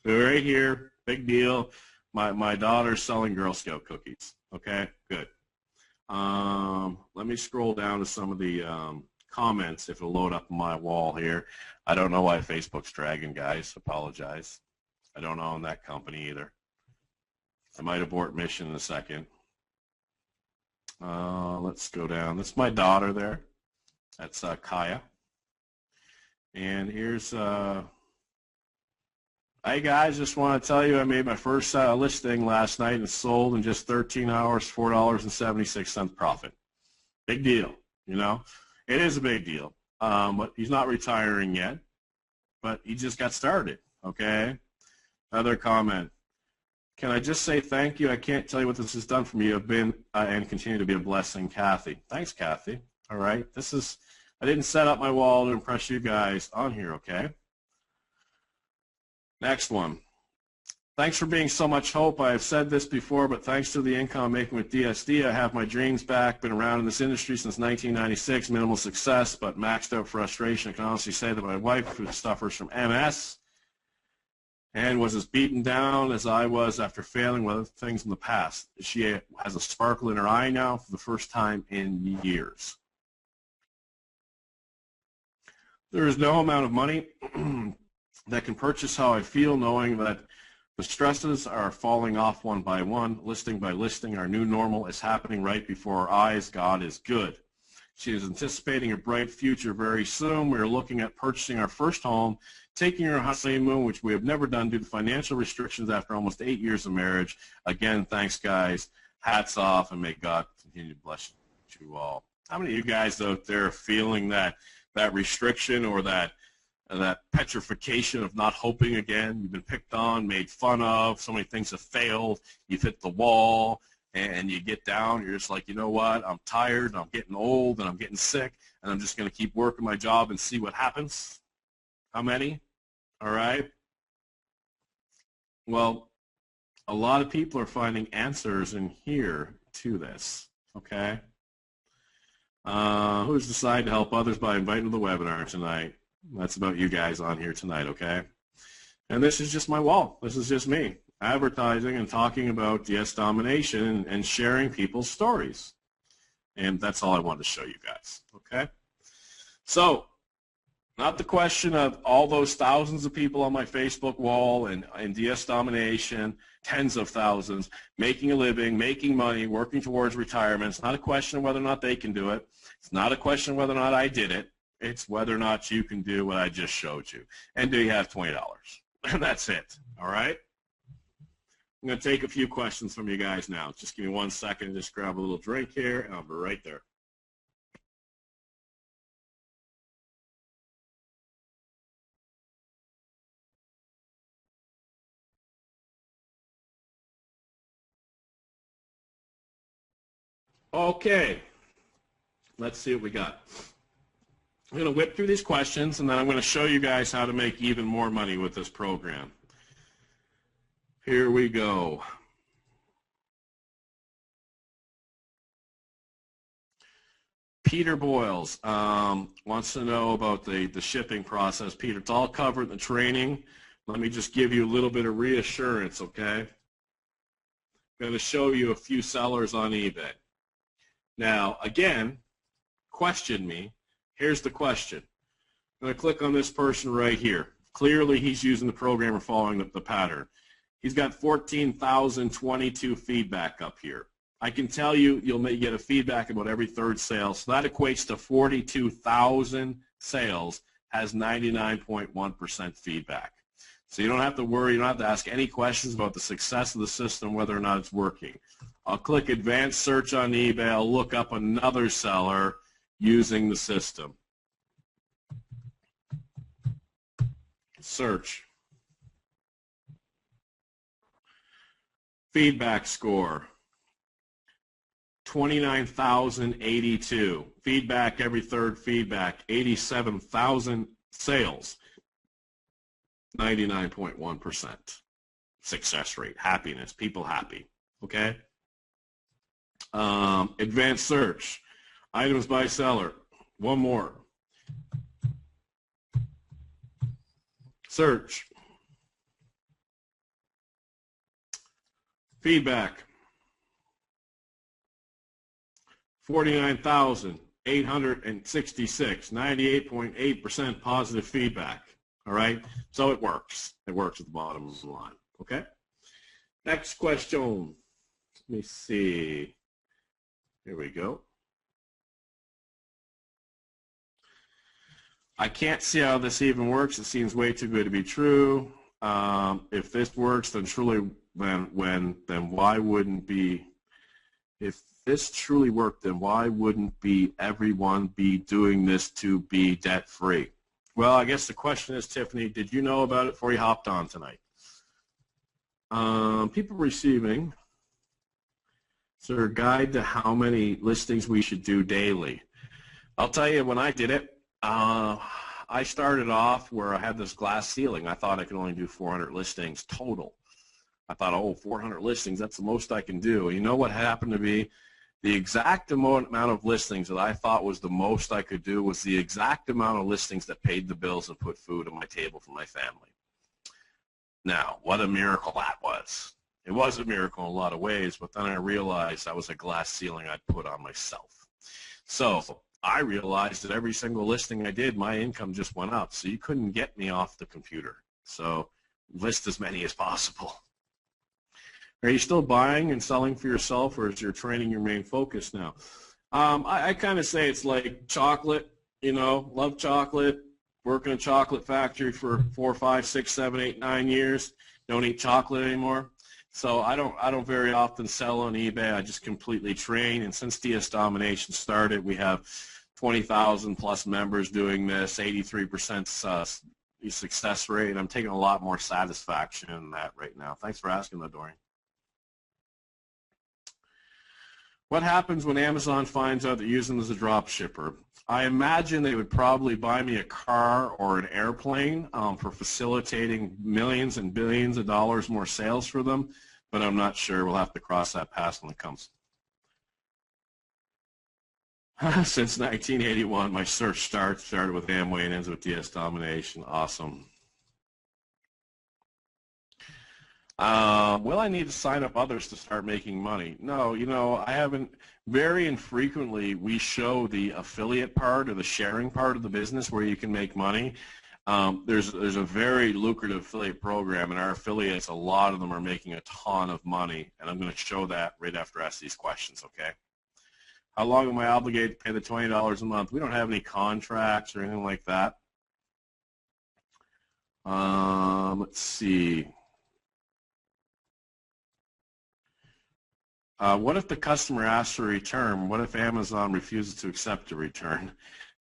Right here, big deal. My daughter's selling Girl Scout cookies. Okay, good. Let me scroll down to some of the comments if it'll load up on my wall here. I don't know why Facebook's dragging, guys. Apologize. I don't own that company either. I might abort mission in a second. Let's go down. That's my daughter there. That's Kaya. And here's, hey guys, just want to tell you I made my first listing last night and sold in just 13 hours, $4.76 profit. Big deal, you know. It is a big deal. But he's not retiring yet, but he just got started, okay? Another comment. Can I just say thank you? I can't tell you what this has done for me. You have been and continue to be a blessing, Kathy. Thanks, Kathy. All right. I didn't set up my wall to impress you guys on here, okay? Next one. Thanks for being so much hope. I have said this before, but thanks to the income I'm making with DSD, I have my dreams back. Been around in this industry since 1996. Minimal success, but maxed out frustration. I can honestly say that my wife, who suffers from MS, and was as beaten down as I was after failing with other things in the past. She has a sparkle in her eye now for the first time in years. There is no amount of money that can purchase how I feel, knowing that the stresses are falling off one by one, listing by listing. Our new normal is happening right before our eyes. God is good. She is anticipating a bright future very soon. We are looking at purchasing our first home, taking her honeymoon, which we have never done due to financial restrictions after almost 8 years of marriage. Again, thanks, guys. Hats off, and may God continue to bless you all. How many of you guys out there are feeling that restriction or that petrification of not hoping again? You've been picked on, made fun of, so many things have failed, you've hit the wall, and you get down, you're just like, you know what, I'm tired, I'm getting old, and I'm getting sick, and I'm just going to keep working my job and see what happens. How many? All right. Well, a lot of people are finding answers in here to this, okay? Who's decided to help others by inviting to the webinar tonight? That's about you guys on here tonight, okay? And this is just my wall. This is just me advertising and talking about DS Domination and sharing people's stories. And that's all I wanted to show you guys, okay? So, not the question of all those thousands of people on my Facebook wall and DS Domination, tens of thousands, making a living, making money, working towards retirement. It's not a question of whether or not they can do it. It's not a question of whether or not I did it. It's whether or not you can do what I just showed you. And do you have $20? And that's it, all right? I'm going to take a few questions from you guys now. Just give me 1 second. Just grab a little drink here, and I'll be right there. Okay, let's see what we got. I'm going to whip through these questions, and then I'm going to show you guys how to make even more money with this program. Here we go. Peter Boyles wants to know about the shipping process. Peter, it's all covered in the training. Let me just give you a little bit of reassurance, okay? I'm going to show you a few sellers on eBay. Now, again, question me. Here's the question. I'm going to click on this person right here. Clearly, he's using the program or following the pattern. He's got 14,022 feedback up here. I can tell you you'll get a feedback about every third sale. So that equates to 42,000 sales has 99.1% feedback. So you don't have to worry. You don't have to ask any questions about the success of the system, whether or not it's working. I'll click Advanced Search on eBay. I'll look up another seller using the system. Search. Feedback score, 29,082. Feedback, every third feedback, 87,000 sales, 99.1%. Success rate, happiness, people happy, okay? Advanced search, items by seller, one more. Search. Feedback. 49,866, 98.8% positive feedback. All right, so it works. It works at the bottom of the line. Okay. Next question. Let me see. Here we go. I can't see how this even works. It seems way too good to be true. If this works, then why wouldn't be? If this truly worked, then why wouldn't everyone be doing this to be debt free? Well, I guess the question is, Tiffany, did you know about it before you hopped on tonight? People receiving. Is there a guide to how many listings we should do daily? I'll tell you, when I did it, I started off where I had this glass ceiling. I thought I could only do 400 listings total. I thought, oh, 400 listings, that's the most I can do. And you know what happened to be? The exact amount of listings that I thought was the most I could do was the exact amount of listings that paid the bills and put food on my table for my family. Now, what a miracle that was. It was a miracle in a lot of ways, but then I realized that was a glass ceiling I'd put on myself. So I realized that every single listing I did, my income just went up. So you couldn't get me off the computer. So list as many as possible. Are you still buying and selling for yourself, or is your training your main focus now? I kind of say it's like chocolate, you know, love chocolate, work in a chocolate factory for 4, 5, 6, 7, 8, 9 years, don't eat chocolate anymore. So I don't very often sell on eBay. I just completely train. And since DS Domination started, we have 20,000 plus members doing this, 83% success rate. And I'm taking a lot more satisfaction in that right now. Thanks for asking that, Dorian. What happens when Amazon finds out that you're using as a drop shipper? I imagine they would probably buy me a car or an airplane for facilitating millions and billions of dollars more sales for them, but I'm not sure. We'll have to cross that path when it comes. Since 1981, my search started with Amway and ends with DS Domination. Awesome. Will I need to sign up others to start making money? No, you know, I haven't. Very infrequently, we show the affiliate part or the sharing part of the business where you can make money. There's a very lucrative affiliate program, and our affiliates, a lot of them are making a ton of money, and I'm going to show that right after I ask these questions, okay? How long am I obligated to pay the $20 a month? We don't have any contracts or anything like that. Let's see. What if the customer asks for a return? What if Amazon refuses to accept a return?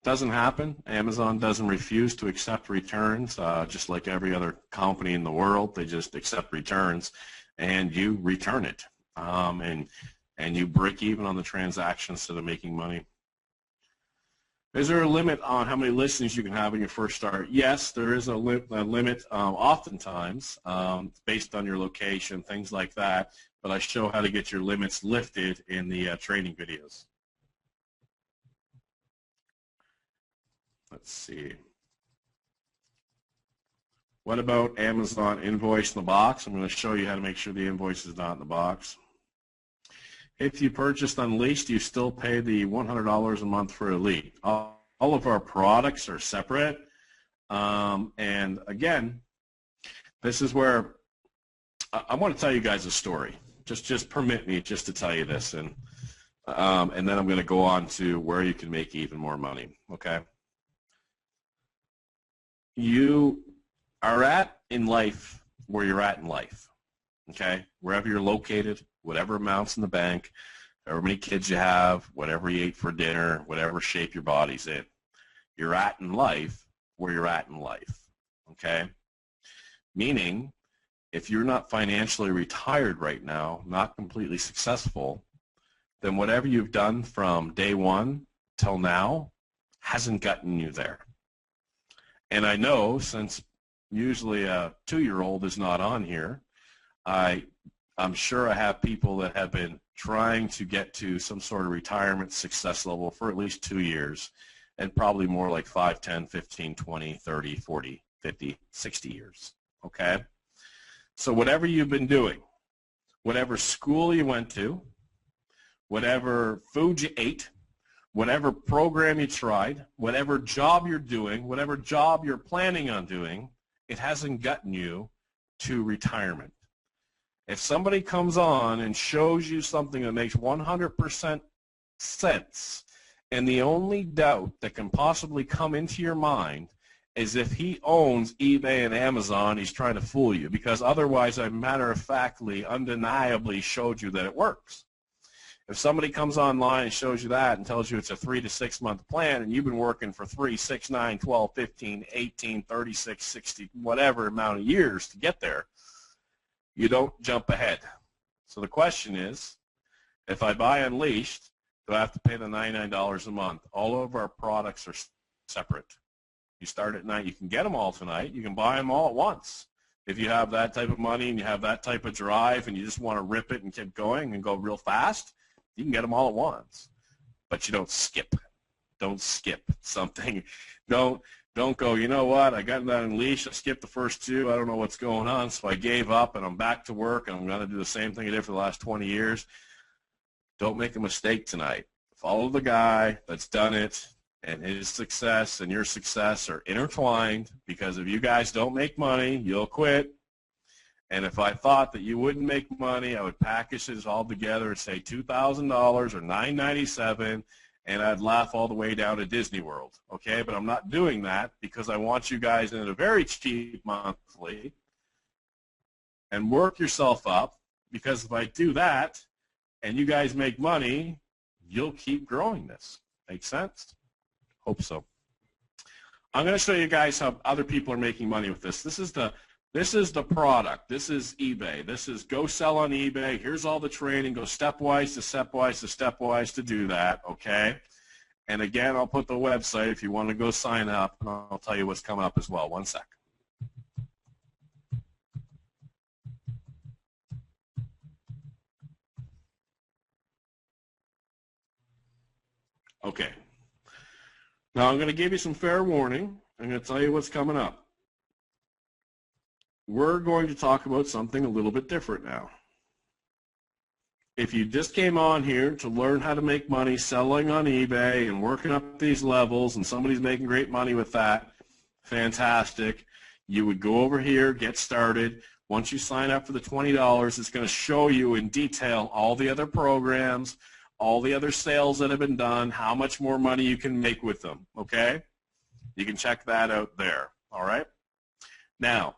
Doesn't happen. Amazon doesn't refuse to accept returns, just like every other company in the world. They just accept returns, and you return it, and you break even on the transaction instead of making money. Is there a limit on how many listings you can have when you first start? Yes, there is a limit oftentimes based on your location, things like that. But I show how to get your limits lifted in the training videos. Let's see. What about Amazon invoice in the box? I'm going to show you how to make sure the invoice is not in the box. If you purchased Unleashed, you still pay the $100 a month for Elite. All of our products are separate. And again, this is where I want to tell you guys a story. Just permit me just to tell you this, and then I'm going to go on to where you can make even more money, okay? You are at in life where you're at in life, okay? Wherever you're located, whatever amounts in the bank, however many kids you have, whatever you ate for dinner, whatever shape your body's in. You're at in life where you're at in life, okay? Meaning, if you're not financially retired right now, not completely successful, then whatever you've done from day one till now hasn't gotten you there. And I know, since usually a 2-year-old is not on here, I'm sure I have people that have been trying to get to some sort of retirement success level for at least 2 years, and probably more like 5, 10, 15, 20, 30, 40, 50, 60 years, okay? So whatever you've been doing, whatever school you went to, whatever food you ate, whatever program you tried, whatever job you're doing, whatever job you're planning on doing, it hasn't gotten you to retirement. If somebody comes on and shows you something that makes 100% sense, and the only doubt that can possibly come into your mind is if he owns eBay and Amazon, he's trying to fool you, because otherwise I matter-of-factly, undeniably showed you that it works. If somebody comes online and shows you that and tells you it's a 3 to 6 month plan and you've been working for 3, 6, 9, 12, 15, 18, 36, 60, whatever amount of years to get there, you don't jump ahead. So the question is, if I buy Unleashed, do I have to pay the $99 a month? All of our products are separate. You start at night. You can get them all tonight. You can buy them all at once. If you have that type of money and you have that type of drive and you just want to rip it and keep going and go real fast, you can get them all at once. But you don't skip. Don't skip something. Don't go, you know what, I got that Unleashed. I skipped the first 2. I don't know what's going on, so I gave up and I'm back to work and I'm going to do the same thing I did for the last 20 years. Don't make a mistake tonight. Follow the guy that's done it, and his success and your success are intertwined, because if you guys don't make money, you'll quit. And if I thought that you wouldn't make money, I would package this all together and say $2,000 or $997, and I'd laugh all the way down to Disney World, okay? But I'm not doing that because I want you guys in a very cheap monthly and work yourself up, because if I do that and you guys make money, you'll keep growing this. Make sense? Hope so. I'm going to show you guys how other people are making money with this. This is the product. This is eBay. This is go sell on eBay. Here's all the training. Go stepwise to stepwise to stepwise to do that, okay? And again, I'll put the website if you want to go sign up, and I'll tell you what's coming up as well. One sec. Okay. Now I'm going to give you some fair warning. I'm going to tell you what's coming up. We're going to talk about something a little bit different now. If you just came on here to learn how to make money selling on eBay and working up these levels, and somebody's making great money with that, fantastic. You would go over here, get started. Once you sign up for the $20, it's going to show you in detail all the other programs, all the other sales that have been done, how much more money you can make with them, okay? You can check that out there, all right? Now,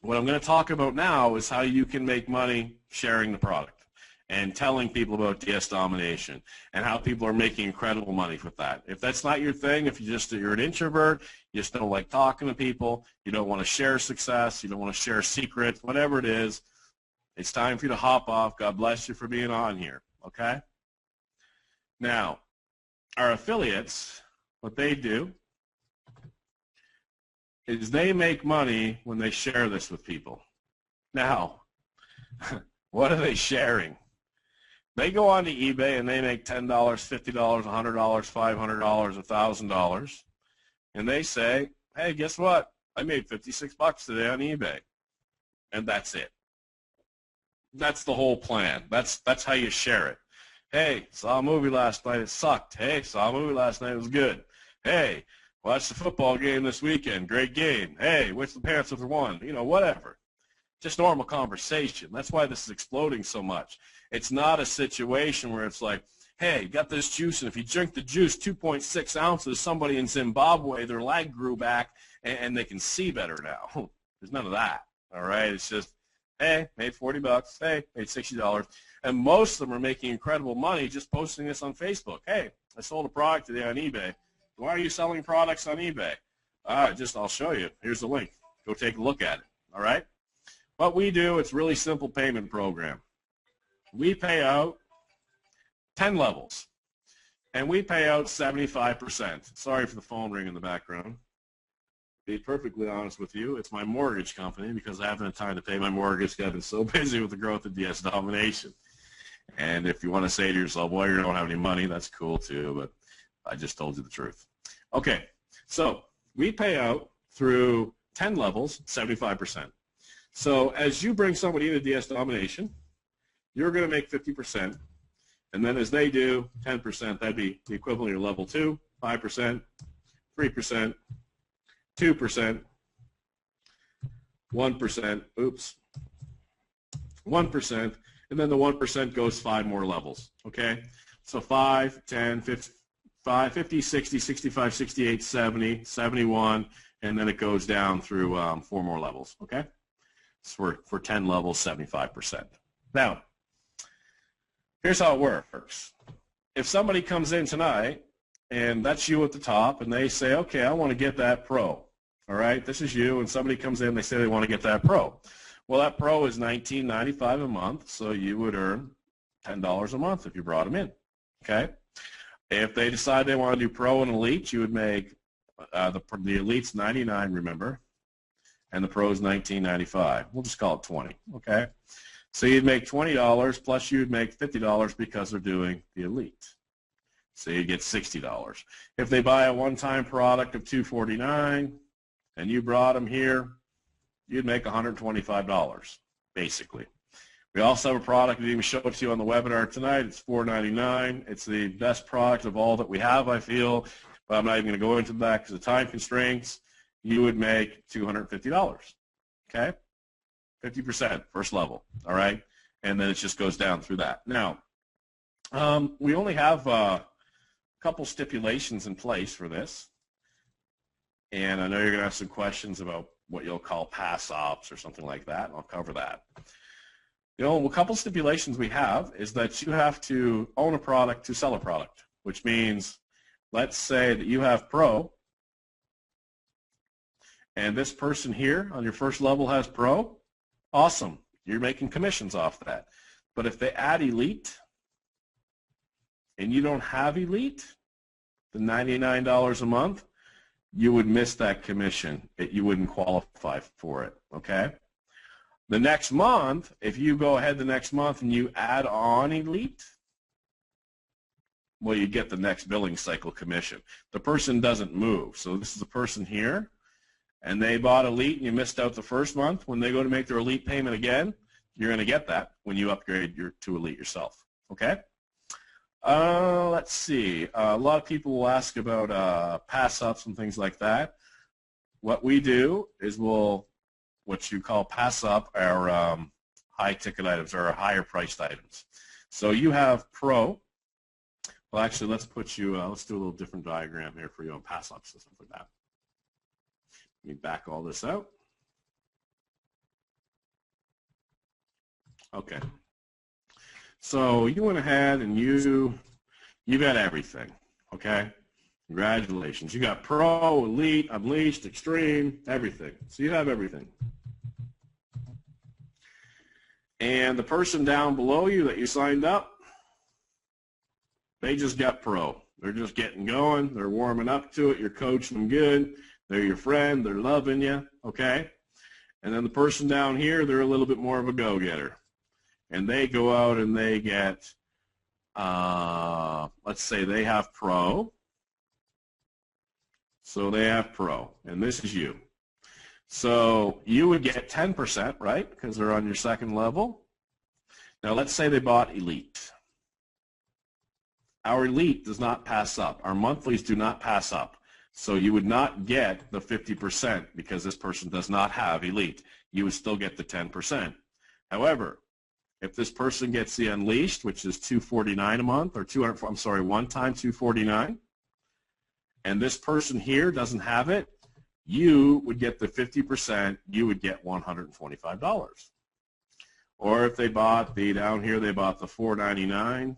what I'm going to talk about now is how you can make money sharing the product and telling people about DS Domination and how people are making incredible money with that. If that's not your thing, if you're an introvert, you just don't like talking to people, you don't want to share success, you don't want to share secrets, whatever it is, it's time for you to hop off. God bless you for being on here, okay? Now, our affiliates, what they do is they make money when they share this with people. Now, what are they sharing? They go on to eBay and they make $10, $50, $100, $500, $1,000, and they say, hey, guess what? I made 56 bucks today on eBay. And that's it. That's the whole plan. That's how you share it. Hey, saw a movie last night, it sucked. Hey, saw a movie last night, it was good. Hey, watched the football game this weekend, great game. Hey, wish the parents would have won. You know, whatever. Just normal conversation. That's why this is exploding so much. It's not a situation where it's like, hey, got this juice, and if you drink the juice 2.6 ounces, somebody in Zimbabwe, their leg grew back, and they can see better now. There's none of that, all right? It's just, hey, made 40 bucks. Hey, made $60. And most of them are making incredible money just posting this on Facebook. Hey, I sold a product today on eBay. Why are you selling products on eBay? I'll show you. Here's the link. Go take a look at it, all right? What we do, it's a really simple payment program. We pay out 10 levels, and we pay out 75%. Sorry for the phone ring in the background. To be perfectly honest with you, it's my mortgage company because I haven't had time to pay my mortgage. I've been so busy with the growth of DS Domination. And if you want to say to yourself, well, you don't have any money, that's cool too, but I just told you the truth. Okay, so we pay out through 10 levels, 75%. So as you bring somebody into DS Domination, you're going to make 50%, And then as they do, 10%, that'd be the equivalent of level 2, 5%, 3%, 2%, 1%, 1%, and then the 1% goes 5 more levels, okay? So 5, 10, 50, 60, 65, 68, 70, 71, and then it goes down through 4 more levels, okay? So for 10 levels, 75%. Now, here's how it works. If somebody comes in tonight, and that's you at the top, and they say, okay, I want to get that pro, all right? This is you, and somebody comes in, they say they want to get that pro. Well, that pro is $19.95 a month, so you would earn $10 a month if you brought them in, okay? If they decide they want to do pro and elite, you would make the elite's $99, remember, and the pro is $19.95. We'll just call it $20, okay? So you'd make $20 plus you'd make $50 because they're doing the elite. So you get $60. If they buy a one-time product of $249 and you brought them here, you'd make $125, basically. We also have a product that even showed it to you on the webinar tonight. It's $4.99. It's the best product of all that we have, I feel, but I'm not even going to go into that because of time constraints. You would make $250, okay? 50%, first level, all right? And then it just goes down through that. Now, we only have a couple stipulations in place for this, and I know you're going to have some questions about what you'll call pass ops or something like that, and I'll cover that. You know, a couple stipulations we have is that you have to own a product to sell a product, which means let's say that you have pro, and this person here on your first level has pro. Awesome. You're making commissions off that. But if they add elite and you don't have elite, the $99 a month, you would miss that commission. You wouldn't qualify for it, okay? The next month, if you go ahead the next month and you add on elite, well, you get the next billing cycle commission. The person doesn't move. So this is a person here, and they bought elite and you missed out the first month. When they go to make their elite payment again, you're going to get that when you upgrade to elite yourself, okay? Let's see. A lot of people will ask about pass-ups and things like that. What we do is what you call pass-up our high-ticket items or our higher-priced items. So you have pro. Well, actually, let's do a little different diagram here for you on pass-ups and stuff like that. Let me back all this out. Okay. So you went ahead and you got everything, okay? Congratulations. You got pro, elite, unleashed, extreme, everything. So you have everything. And the person down below you that you signed up, they just got pro. They're just getting going. They're warming up to it. You're coaching them good. They're your friend. They're loving you, okay? And then the person down here, they're a little bit more of a go-getter. And they go out and they get, let's say they have pro. So they have pro, and this is you. So you would get 10%, right, because they're on your second level. Now let's say they bought elite. Our elite does not pass up. Our monthlies do not pass up. So you would not get the 50% because this person does not have elite. You would still get the 10%. However, if this person gets the unleashed, which is $249 a month, or one time $249, and this person here doesn't have it, you would get the 50%. You would get $125. Or if they bought down here, they bought the $499.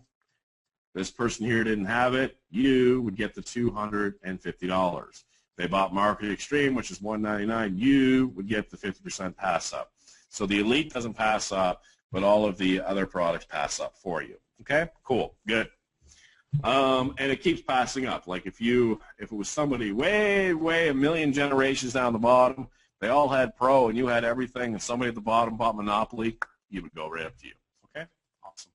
This person here didn't have it, you would get the $250. They bought Market Extreme, which is $199. You would get the 50% pass up. So the elite doesn't pass up, but all of the other products pass up for you. Okay, cool, good. And it keeps passing up. Like if it was somebody way a million generations down the bottom, they all had pro and you had everything, and somebody at the bottom bought Monopoly, you would go right up to you. Okay, awesome.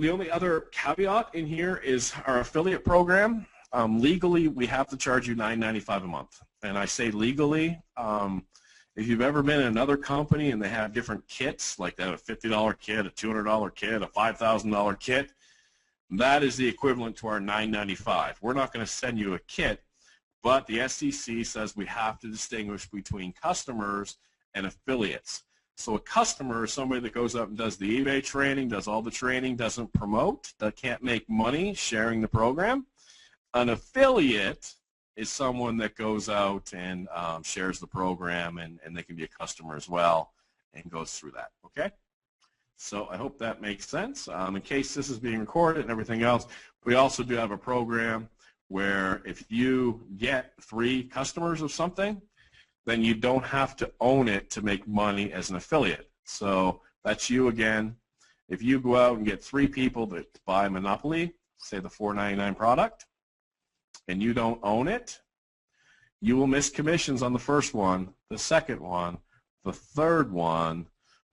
The only other caveat in here is our affiliate program. Legally, we have to charge you $9.95 a month, and I say legally. If you've ever been in another company and they have different kits, like they have a $50 kit, a $200 kit, a $5,000 kit, that is the equivalent to our $9.95. We're not going to send you a kit, but the SEC says we have to distinguish between customers and affiliates. So a customer is somebody that goes up and does the eBay training, does all the training, doesn't promote, that can't make money sharing the program. An affiliate is someone that goes out and shares the program, and they can be a customer as well and goes through that, okay? So I hope that makes sense. In case this is being recorded and everything else, we also do have a program where if you get 3 customers of something, then you don't have to own it to make money as an affiliate. So that's you again. If you go out and get 3 people that buy Monopoly, say the $4.99 product, and you don't own it, you will miss commissions on the first one, the second one, the third one,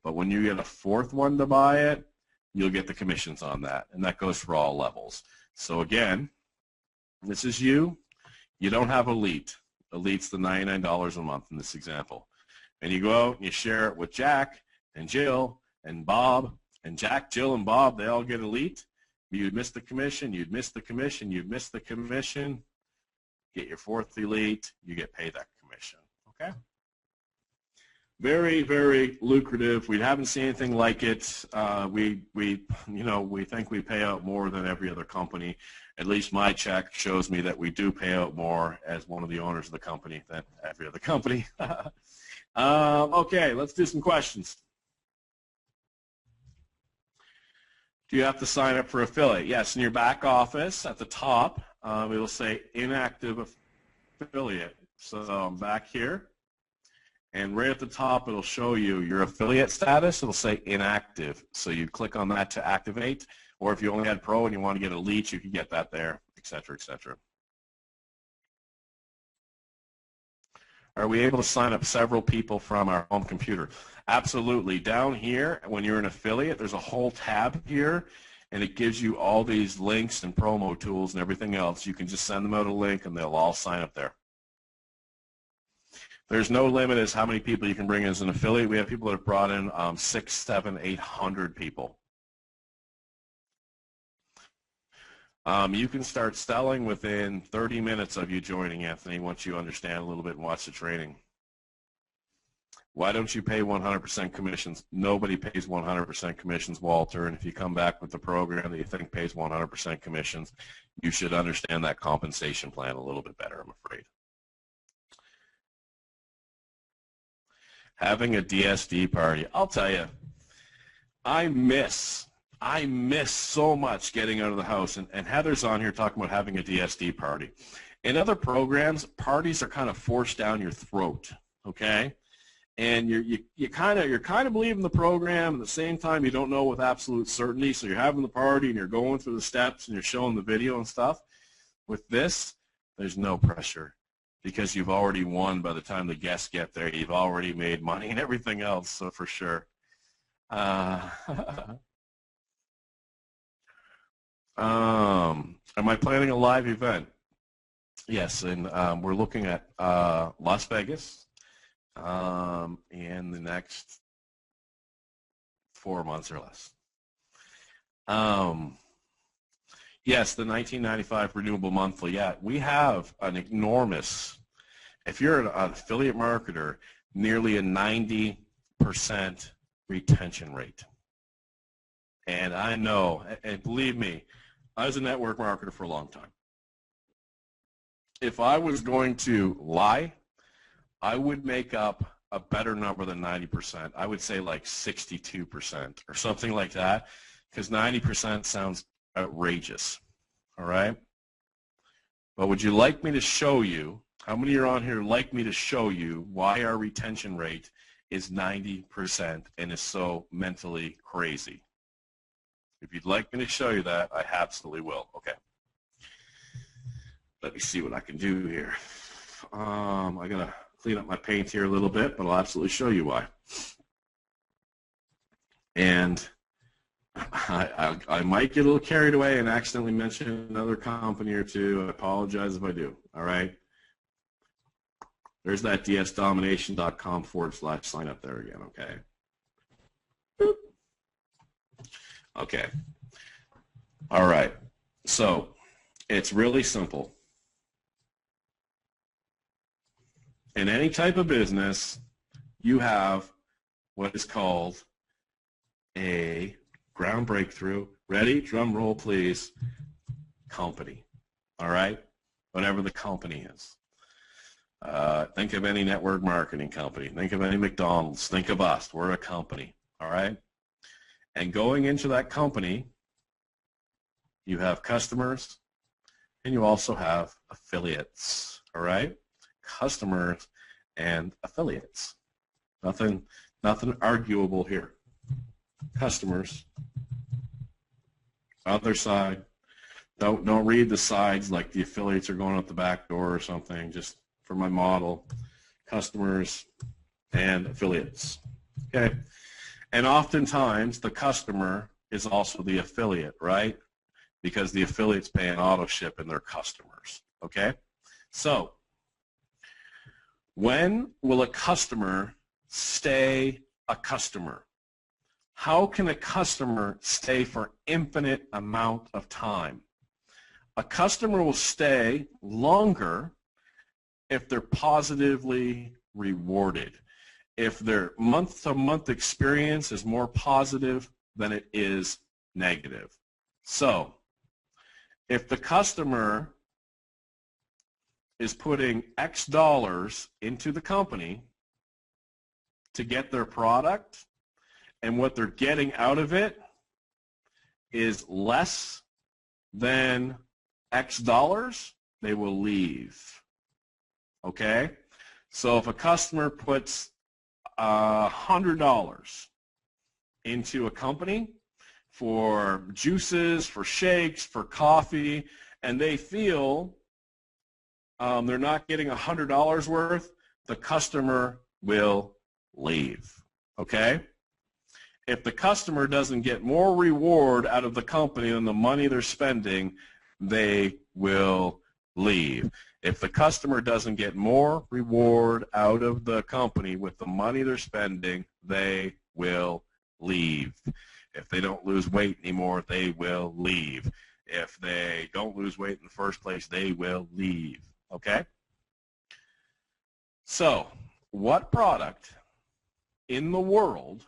but when you get a 4th one to buy it, you'll get the commissions on that, and that goes for all levels. So again, this is you. You don't have Elite. Elite's the $99 a month in this example. And you go out and you share it with Jack and Jill and Bob, and Jack, Jill, and Bob, they all get Elite. You'd miss the commission, you'd miss the commission, you'd miss the commission. Get your 4th Elite, you get paid that commission, okay? Very, very lucrative. We haven't seen anything like it. We think we pay out more than every other company. At least my check shows me that we do pay out more as one of the owners of the company than every other company. Okay, let's do some questions. Do you have to sign up for affiliate? Yes, in your back office at the top, it'll say inactive affiliate. So I'm back here, and right at the top it'll show you your affiliate status. It'll say inactive. So you click on that to activate, or if you only had Pro and you want to get Elite, you can get that there, etc., etc. Are we able to sign up several people from our home computer? Absolutely. Down here, when you're an affiliate, there's a whole tab here, and it gives you all these links and promo tools and everything else. You can just send them out a link, and they'll all sign up there. There's no limit as how many people you can bring in as an affiliate. We have people that have brought in 600, 700, 800 people. You can start selling within 30 minutes of you joining, Anthony, once you understand a little bit and watch the training. Why don't you pay 100% commissions? Nobody pays 100% commissions, Walter, and if you come back with the program that you think pays 100% commissions, you should understand that compensation plan a little bit better, I'm afraid. Having a DSD party, I'll tell you, I miss so much getting out of the house, and Heather's on here talking about having a DSD party. In other programs, parties are kind of forced down your throat, okay? And you're kind of believing the program, at the same time you don't know with absolute certainty, so you're having the party and you're going through the steps and you're showing the video and stuff. With this, there's no pressure because you've already won by the time the guests get there. You've already made money and everything else, so for sure. Am I planning a live event? Yes, and we're looking at Las Vegas in the next 4 months or less. Yes, the 1995 renewable monthly. Yeah, we have an enormous, if you're an affiliate marketer, nearly a 90% retention rate. And I know, and believe me, I was a network marketer for a long time. If I was going to lie, I would make up a better number than 90%. I would say like 62% or something like that, because 90% sounds outrageous, all right? But would you like me to show you, how many are on here like me to show you why our retention rate is 90% and is so mentally crazy? If you'd like me to show you that, I absolutely will. Okay. Let me see what I can do here. I gotta clean up my paint here a little bit, but I'll absolutely show you why. And I might get a little carried away and accidentally mention another company or two. I apologize if I do. All right. There's that dsdomination.com/sign up there again, okay? Boop. Okay. All right. So it's really simple. In any type of business, you have what is called a ground breakthrough. Ready? Drum roll, please. Company. All right? Whatever the company is. Think of any network marketing company. Think of any McDonald's. Think of us. We're a company. All right? And going into that company, you have customers, and you also have affiliates. All right? Customers and affiliates. Nothing arguable here. Customers. Other side. Don't read the sides like the affiliates are going out the back door or something. Just for my model, customers and affiliates. Okay? And oftentimes the customer is also the affiliate, right? Because the affiliates pay an auto ship and they're customers. Okay? So, when will a customer stay a customer? How can a customer stay for infinite amount of time? A customer will stay longer if they're positively rewarded. If their month-to-month experience is more positive than it is negative. So, if the customer is putting X dollars into the company to get their product, and what they're getting out of it is less than X dollars, they will leave. Okay? So if a customer puts $100 into a company for juices, for shakes, for coffee, and they feel they're not getting $100 worth, the customer will leave. Okay? If the customer doesn't get more reward out of the company than the money they're spending, they will leave. If the customer doesn't get more reward out of the company with the money they're spending, they will leave. If they don't lose weight anymore, they will leave. If they don't lose weight in the first place, they will leave. Okay? So, what product in the world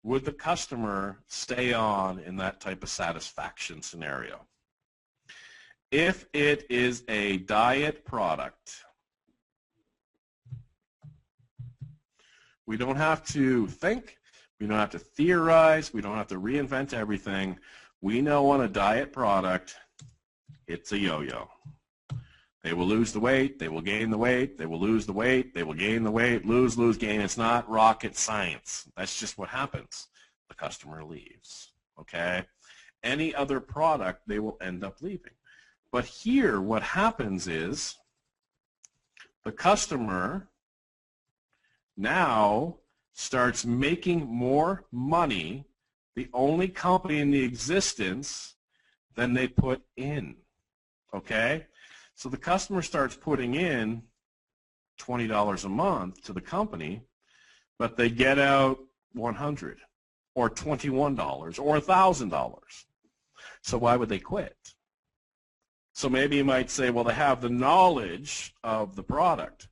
would the customer stay on in that type of satisfaction scenario? If it is a diet product, we don't have to think, we don't have to theorize, we don't have to reinvent everything. We know on a diet product, it's a yo-yo. They will lose the weight, they will gain the weight, they will lose the weight, they will gain the weight, lose, gain. It's not rocket science. That's just what happens. The customer leaves, okay? Any other product, they will end up leaving. But here, what happens is the customer now starts making more money, the only company in the existence, than they put in, okay? So the customer starts putting in $20 a month to the company, but they get out $100 or $21 or $1,000. So why would they quit? So maybe you might say, well, they have the knowledge of the product,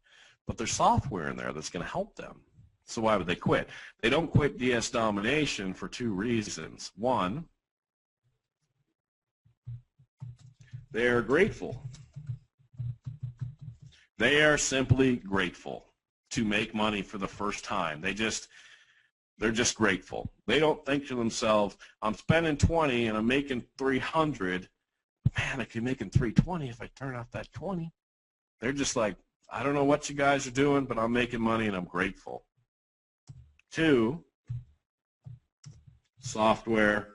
but there's software in there that's going to help them. So why would they quit? They don't quit DS Domination for two reasons. One, they are grateful. They are simply grateful to make money for the first time. They're just grateful. They don't think to themselves, I'm spending 20 and I'm making 300. Man, I could be making 320 if I turn off that 20. They're just like, I don't know what you guys are doing, but I'm making money and I'm grateful. Two, software,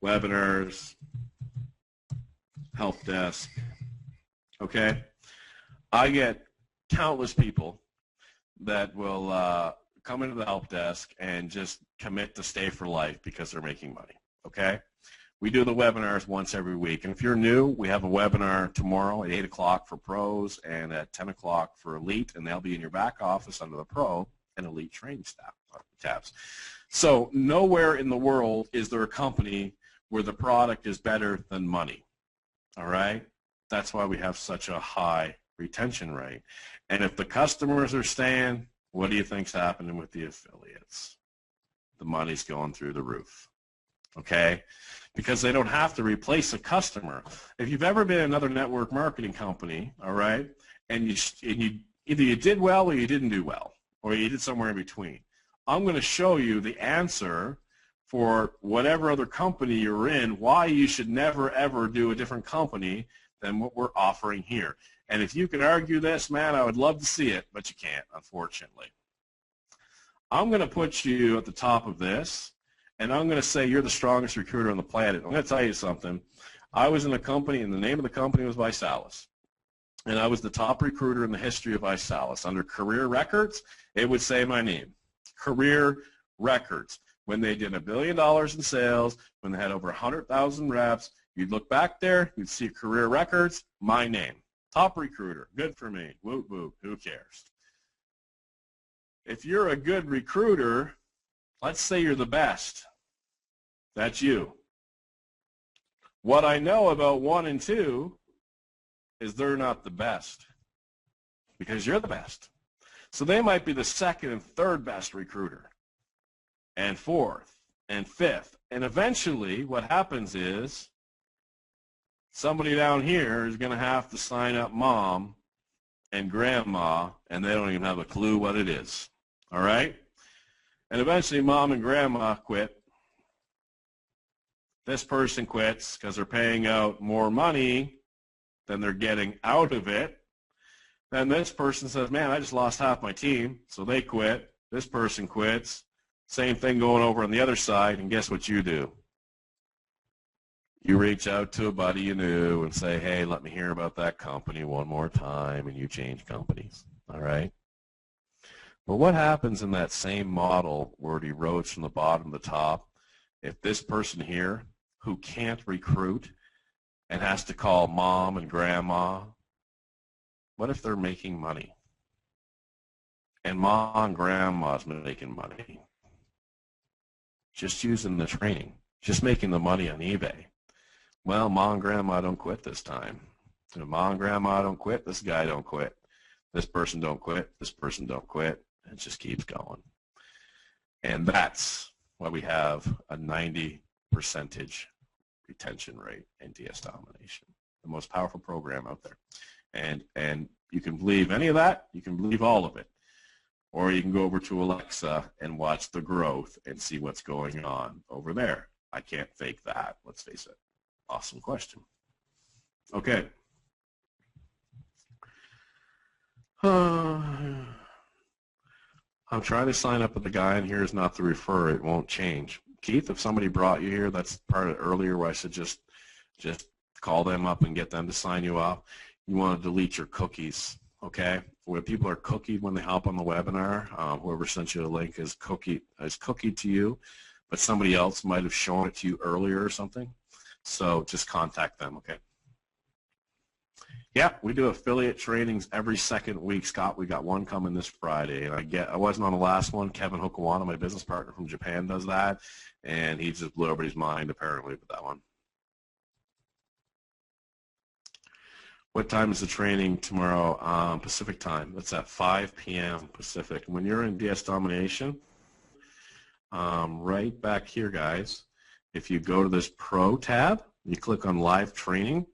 webinars, help desk. Okay? I get countless people that will come into the help desk and just commit to stay for life because they're making money. Okay? We do the webinars once every week. And if you're new, we have a webinar tomorrow at 8 o'clock for pros and at 10 o'clock for elite, and they'll be in your back office under the pro and elite training tabs. So nowhere in the world is there a company where the product is better than money, all right? That's why we have such a high retention rate. And if the customers are staying, what do you think's happening with the affiliates? The money's going through the roof, okay? Because they don't have to replace a customer. If you've ever been in another network marketing company, all right, and you either you did well or you didn't do well, or you did somewhere in between, I'm going to show you the answer for whatever other company you're in, why you should never, ever do a different company than what we're offering here. And if you can argue this, man, I would love to see it, but you can't, unfortunately. I'm going to put you at the top of this, and I'm going to say you're the strongest recruiter on the planet. I'm going to tell you something. I was in a company, and the name of the company was Visalis. And I was the top recruiter in the history of Visalis. Under career records, it would say my name. Career records. When they did $1 billion in sales, when they had over 100,000 reps, you'd look back there, you'd see career records, my name. Top recruiter. Good for me. Whoop, whoop. Who cares? If you're a good recruiter, let's say you're the best. That's you. What I know about 1 and 2 is they're not the best because you're the best. So they might be the second and third best recruiter and fourth and fifth. And eventually what happens is somebody down here is going to have to sign up mom and grandma, and they don't even have a clue what it is. All right? And eventually mom and grandma quit. This person quits because they're paying out more money than they're getting out of it. Then this person says, man, I just lost half my team, so they quit. This person quits. Same thing going over on the other side, and guess what you do? You reach out to a buddy you knew and say, hey, let me hear about that company one more time, and you change companies, all right? But what happens in that same model where it erodes from the bottom to the top if this person here who can't recruit and has to call mom and grandma, what if they're making money? And mom and grandma's making money. Just using the training, just making the money on eBay. Well, mom and grandma don't quit this time. If mom and grandma don't quit, this guy don't quit. This person don't quit, this person don't quit. It just keeps going. And that's why we have a 90% retention rate in DS Domination, the most powerful program out there. And you can believe any of that, you can believe all of it. Or you can go over to Alexa and watch the growth and see what's going on over there. I can't fake that, let's face it. Awesome question. Okay. I'm trying to sign up with the guy in here is not to refer. It won't change. Keith, if somebody brought you here, that's part of earlier where I said just call them up and get them to sign you up. You want to delete your cookies, okay? Where people are cookied when they hop on the webinar, whoever sent you the link is cookied to you, but somebody else might have shown it to you earlier or something. So just contact them, okay? Yeah, we do affiliate trainings every second week. Scott, we got one coming this Friday, and I wasn't on the last one. Kevin Hokawana, my business partner from Japan, does that, and he just blew everybody's mind apparently with that one. What time is the training tomorrow? Pacific time. That's at 5 p.m. Pacific. When you're in DS Domination, right back here, guys, if you go to this Pro tab, you click on Live Training,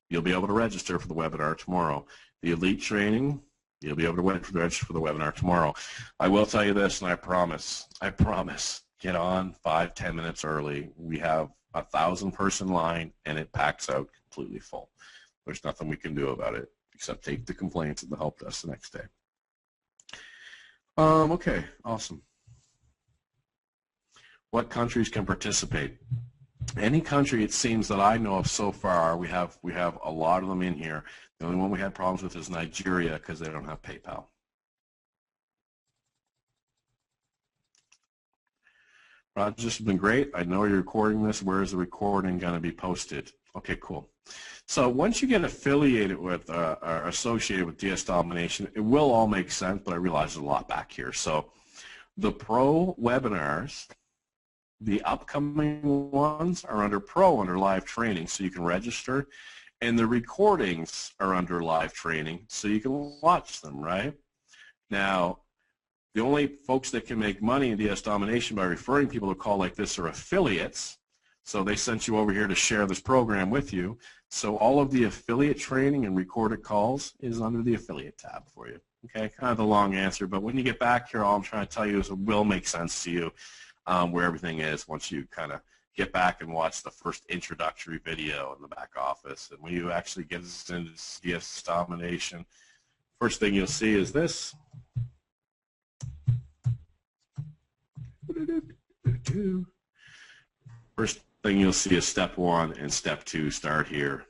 you'll be able to register for the webinar tomorrow. The Elite Training, you'll be able to register for the webinar tomorrow. I will tell you this, and I promise, get on 5-10 minutes early. We have a 1,000-person line, and it packs out completely full. There's nothing we can do about it except take the complaints and the help desk the next day. Okay, awesome. What countries can participate? Any country, it seems, that I know of so far, we have a lot of them in here. The only one we had problems with is Nigeria because they don't have PayPal. Roger, this has been great. I know you're recording this. Where is the recording going to be posted? Okay, cool. So once you get affiliated with or associated with DS Domination, it will all make sense, but I realize there's a lot back here. So the pro webinars, the upcoming ones are under pro, under live training, so you can register. And the recordings are under live training, so you can watch them, right? Now, the only folks that can make money in DS Domination by referring people to a call like this are affiliates. So they sent you over here to share this program with you. So all of the affiliate training and recorded calls is under the affiliate tab for you. Okay, kind of the long answer, but when you get back here, all I'm trying to tell you is it will make sense to you where everything is once you kind of get back and watch the first introductory video in the back office. And when you actually get into DS Domination, first thing you'll see is this. First thing you'll see is step 1 and step 2 start here.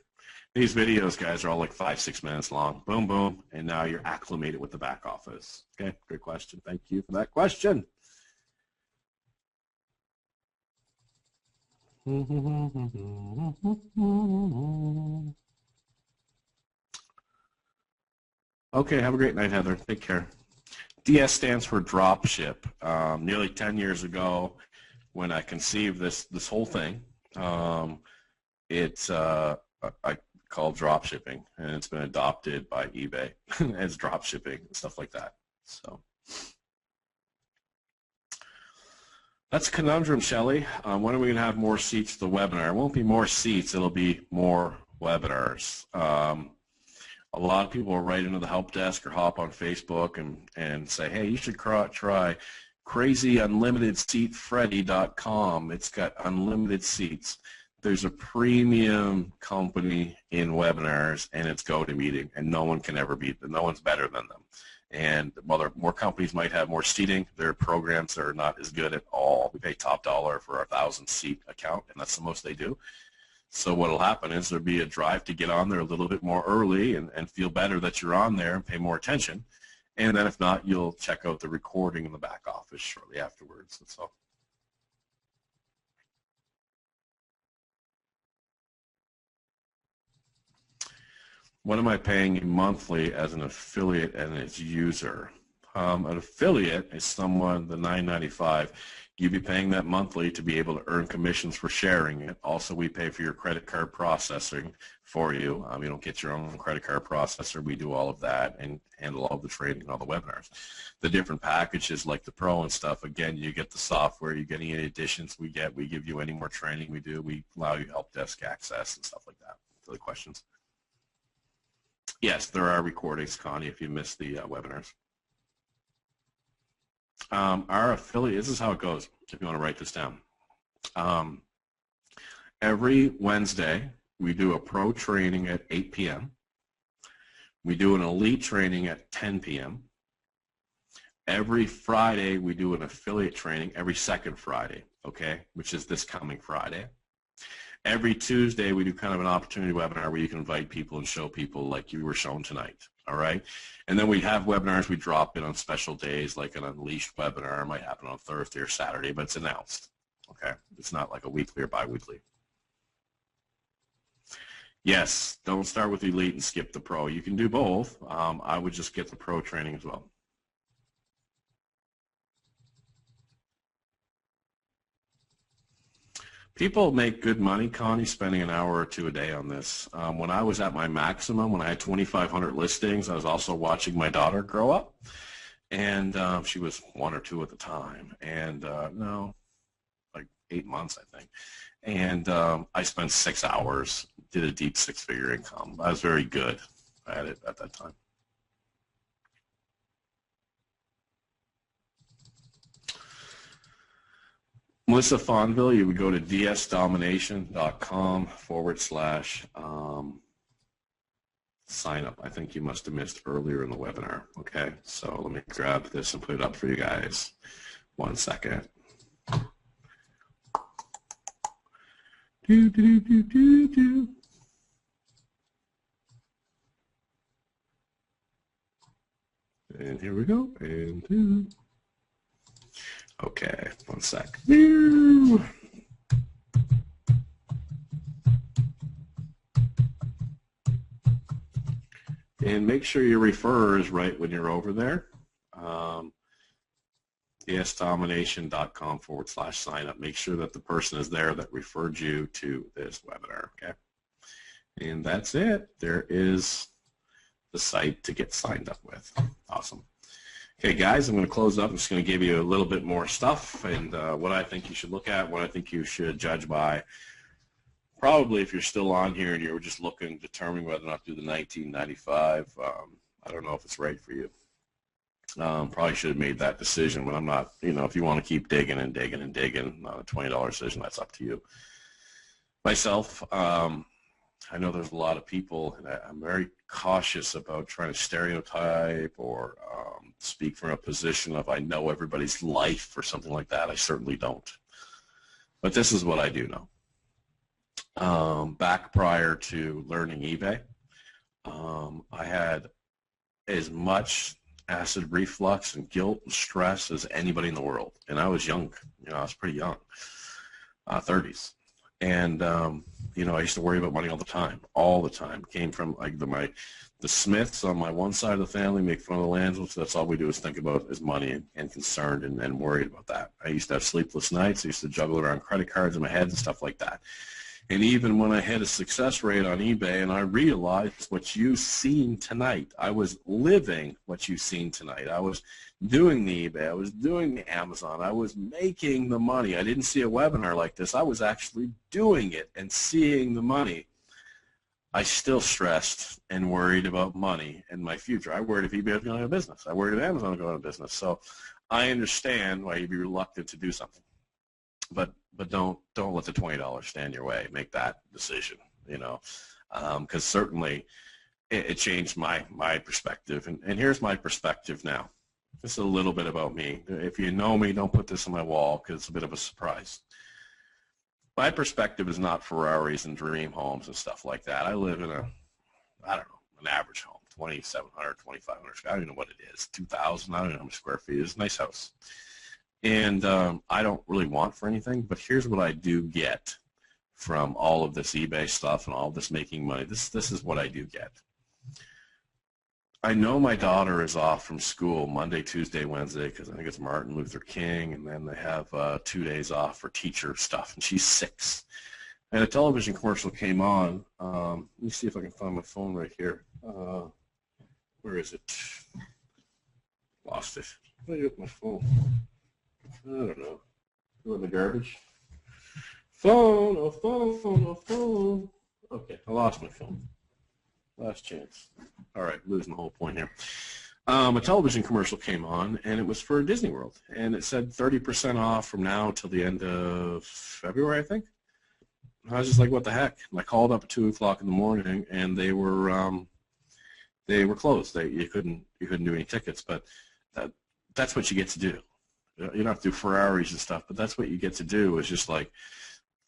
These videos, guys, are all like 5-6 minutes long. Boom, boom, and now you're acclimated with the back office. Okay, great question. Thank you for that question. Okay, have a great night, Heather. Take care. DS stands for Dropship. Nearly 10 years ago, when I conceived this whole thing, it's I called dropshipping, and it's been adopted by eBay as dropshipping and stuff like that. So that's a conundrum, Shelley. When are we going to have more seats to the webinar? It won't be more seats. It'll be more webinars. A lot of people will write into the help desk or hop on Facebook and say, hey, you should try crazyunlimitedseatfreddy.com. It's got unlimited seats. There's a premium company in webinars, and it's GoToMeeting, and no one can ever beat them. No one's better than them. And while more companies might have more seating, their programs are not as good at all. We pay top dollar for our 1,000-seat account, and that's the most they do. So what will happen is there'll be a drive to get on there a little bit more early and feel better that you're on there and pay more attention. And then if not, you'll check out the recording in the back office shortly afterwards. That's all. What am I paying monthly as an affiliate and its user? An affiliate is someone, the $9.95. You'd be paying that monthly to be able to earn commissions for sharing it. Also, we pay for your credit card processing for you. You don't get your own credit card processor. We do all of that and handle all the trading and all the webinars. The different packages like the Pro and stuff, again, you get the software, you get any additions we get. We give you any more training we do. We allow you help desk access and stuff like that. Other questions? Yes, there are recordings, Connie, if you missed the webinars. Our affiliate, this is how it goes, if you want to write this down. Every Wednesday, we do a pro training at 8 p.m. We do an elite training at 10 p.m. Every Friday, we do an affiliate training, every second Friday, okay, which is this coming Friday. Every Tuesday, we do kind of an opportunity webinar where you can invite people and show people like you were shown tonight, all right? And then we have webinars we drop in on special days, like an Unleashed webinar. It might happen on Thursday or Saturday, but it's announced, okay? It's not like a weekly or bi-weekly. Yes, don't start with Elite and skip the Pro. You can do both. I would just get the Pro training as well. People make good money, Connie, spending an hour or two a day on this. When I was at my maximum, when I had 2,500 listings, I was also watching my daughter grow up. And she was 1 or 2 at the time. And no, like 8 months, I think. And I spent 6 hours, did a deep 6-figure income. I was very good at it at that time. Melissa Fonville, you would go to dsdomination.com/sign up. I think you must have missed earlier in the webinar. Okay, so let me grab this and put it up for you guys. 1 second. And here we go. And 2. Okay, 1 sec. And make sure your referrer is right when you're over there. Domination.com/sign up. Make sure that the person is there that referred you to this webinar, okay? And that's it. There is the site to get signed up with. Awesome. Okay, guys, I'm going to close up. I'm just going to give you a little bit more stuff and what I think you should look at, what I think you should judge by. Probably if you're still on here and you're just looking, determining whether or not to do the 1995, I don't know if it's right for you. Probably should have made that decision, but I'm not, if you want to keep digging and digging and digging, not a $20 decision, that's up to you. Myself, I know there's a lot of people, and I'm very cautious about trying to stereotype or speak from a position of I know everybody's life or something like that. I certainly don't. But this is what I do know. Back prior to learning eBay, I had as much acid reflux and guilt and stress as anybody in the world. And I was young. I was pretty young, 30s. And, I used to worry about money all the time. Came from like the Smiths on my one side of the family, make fun of the Landsels. That's all we do is think about is money and concerned and worried about that. I used to have sleepless nights. I used to juggle around credit cards in my head and stuff like that. And even when I had a success rate on eBay and I realized what you've seen tonight, I was living what you've seen tonight. I was doing the eBay. I was doing the Amazon. I was making the money. I didn't see a webinar like this. I was actually doing it and seeing the money. I still stressed and worried about money and my future. I worried if eBay was going out of business. I worried if Amazon was going out of business. So I understand why you'd be reluctant to do something. But don't let the $20 stand in your way. Make that decision, because certainly it changed my perspective. And here's my perspective now. This is a little bit about me. If you know me, don't put this on my wall because it's a bit of a surprise. My perspective is not Ferraris and dream homes and stuff like that. I live in an average home, 2,700, 2,500. I don't even know what it is, 2,000. I don't know how many square feet. It's a nice house. And I don't really want for anything, but here's what I do get from all of this eBay stuff and all this making money. This is what I do get. I know my daughter is off from school Monday, Tuesday, Wednesday, because I think it's Martin Luther King, and then they have 2 days off for teacher stuff, and she's 6. And a television commercial came on. Let me see if I can find my phone right here. Where is it? Lost it. Where did I get my phone? I don't know. Go in the garbage. Phone, oh phone, oh phone. Okay, I lost my phone. Last chance. All right, losing the whole point here. A television commercial came on, and it was for Disney World, and it said 30% off from now till the end of February, I think. I was just like, what the heck? And I called up at 2 o'clock in the morning, and they were closed. You couldn't do any tickets, but that's what you get to do. You don't have to do Ferraris and stuff, but that's what you get to do is just like,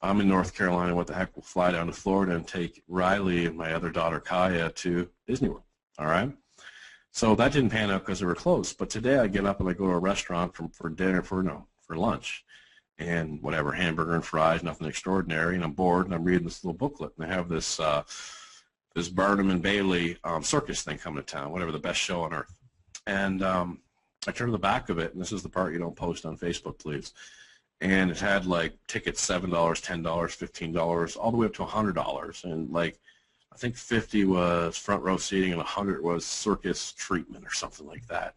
I'm in North Carolina, what the heck, we'll fly down to Florida and take Riley and my other daughter, Kaya, to Disney World, all right? So that didn't pan out because they were closed. But today I get up and I go to a restaurant for dinner, for lunch, and whatever, hamburger and fries, nothing extraordinary, and I'm bored, and I'm reading this little booklet, and they have this Barnum and Bailey circus thing coming to town, whatever, the best show on earth. And I turned to the back of it, and this is the part you don't post on Facebook, please. And it had like tickets $7, $10, $15, all the way up to $100. And like, I think 50 was front row seating and 100 was circus treatment or something like that.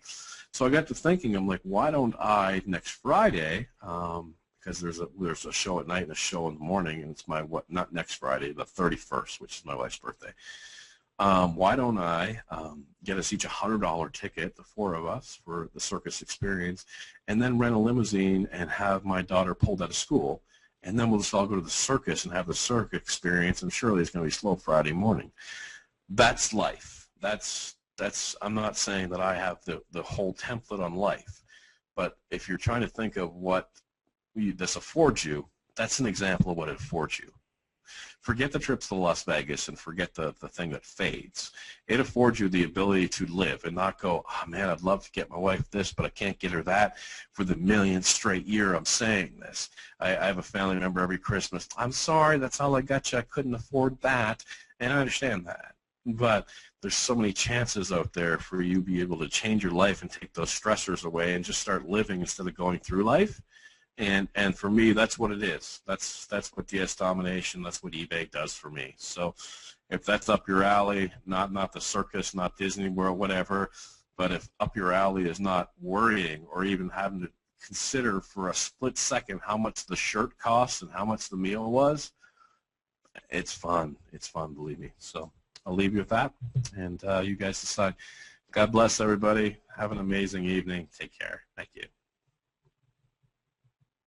So I got to thinking, I'm like, why don't I next Friday, because there's a show at night and a show in the morning, and it's not next Friday, the 31st, which is my wife's birthday. Why don't I get us each a $100 ticket, the 4 of us, for the circus experience, and then rent a limousine and have my daughter pulled out of school, and then we'll just all go to the circus and have the circus experience, and surely it's going to be slow Friday morning. That's life. I'm not saying that I have the whole template on life, but if you're trying to think of what this affords you, that's an example of what it affords you. Forget the trips to Las Vegas and forget the thing that fades. It affords you the ability to live and not go, oh man, I'd love to get my wife this, but I can't get her that for the millionth straight year I'm saying this. I have a family member every Christmas, I'm sorry, that's all I got you, I couldn't afford that, and I understand that. But there's so many chances out there for you to be able to change your life and take those stressors away and just start living instead of going through life. And for me, that's what it is. That's what DS Domination, that's what eBay does for me. So if that's up your alley, not the circus, not Disney World, whatever, but if up your alley is not worrying or even having to consider for a split second how much the shirt cost and how much the meal was, it's fun. It's fun, believe me. So I'll leave you with that, and you guys decide. God bless everybody. Have an amazing evening. Take care. Thank you.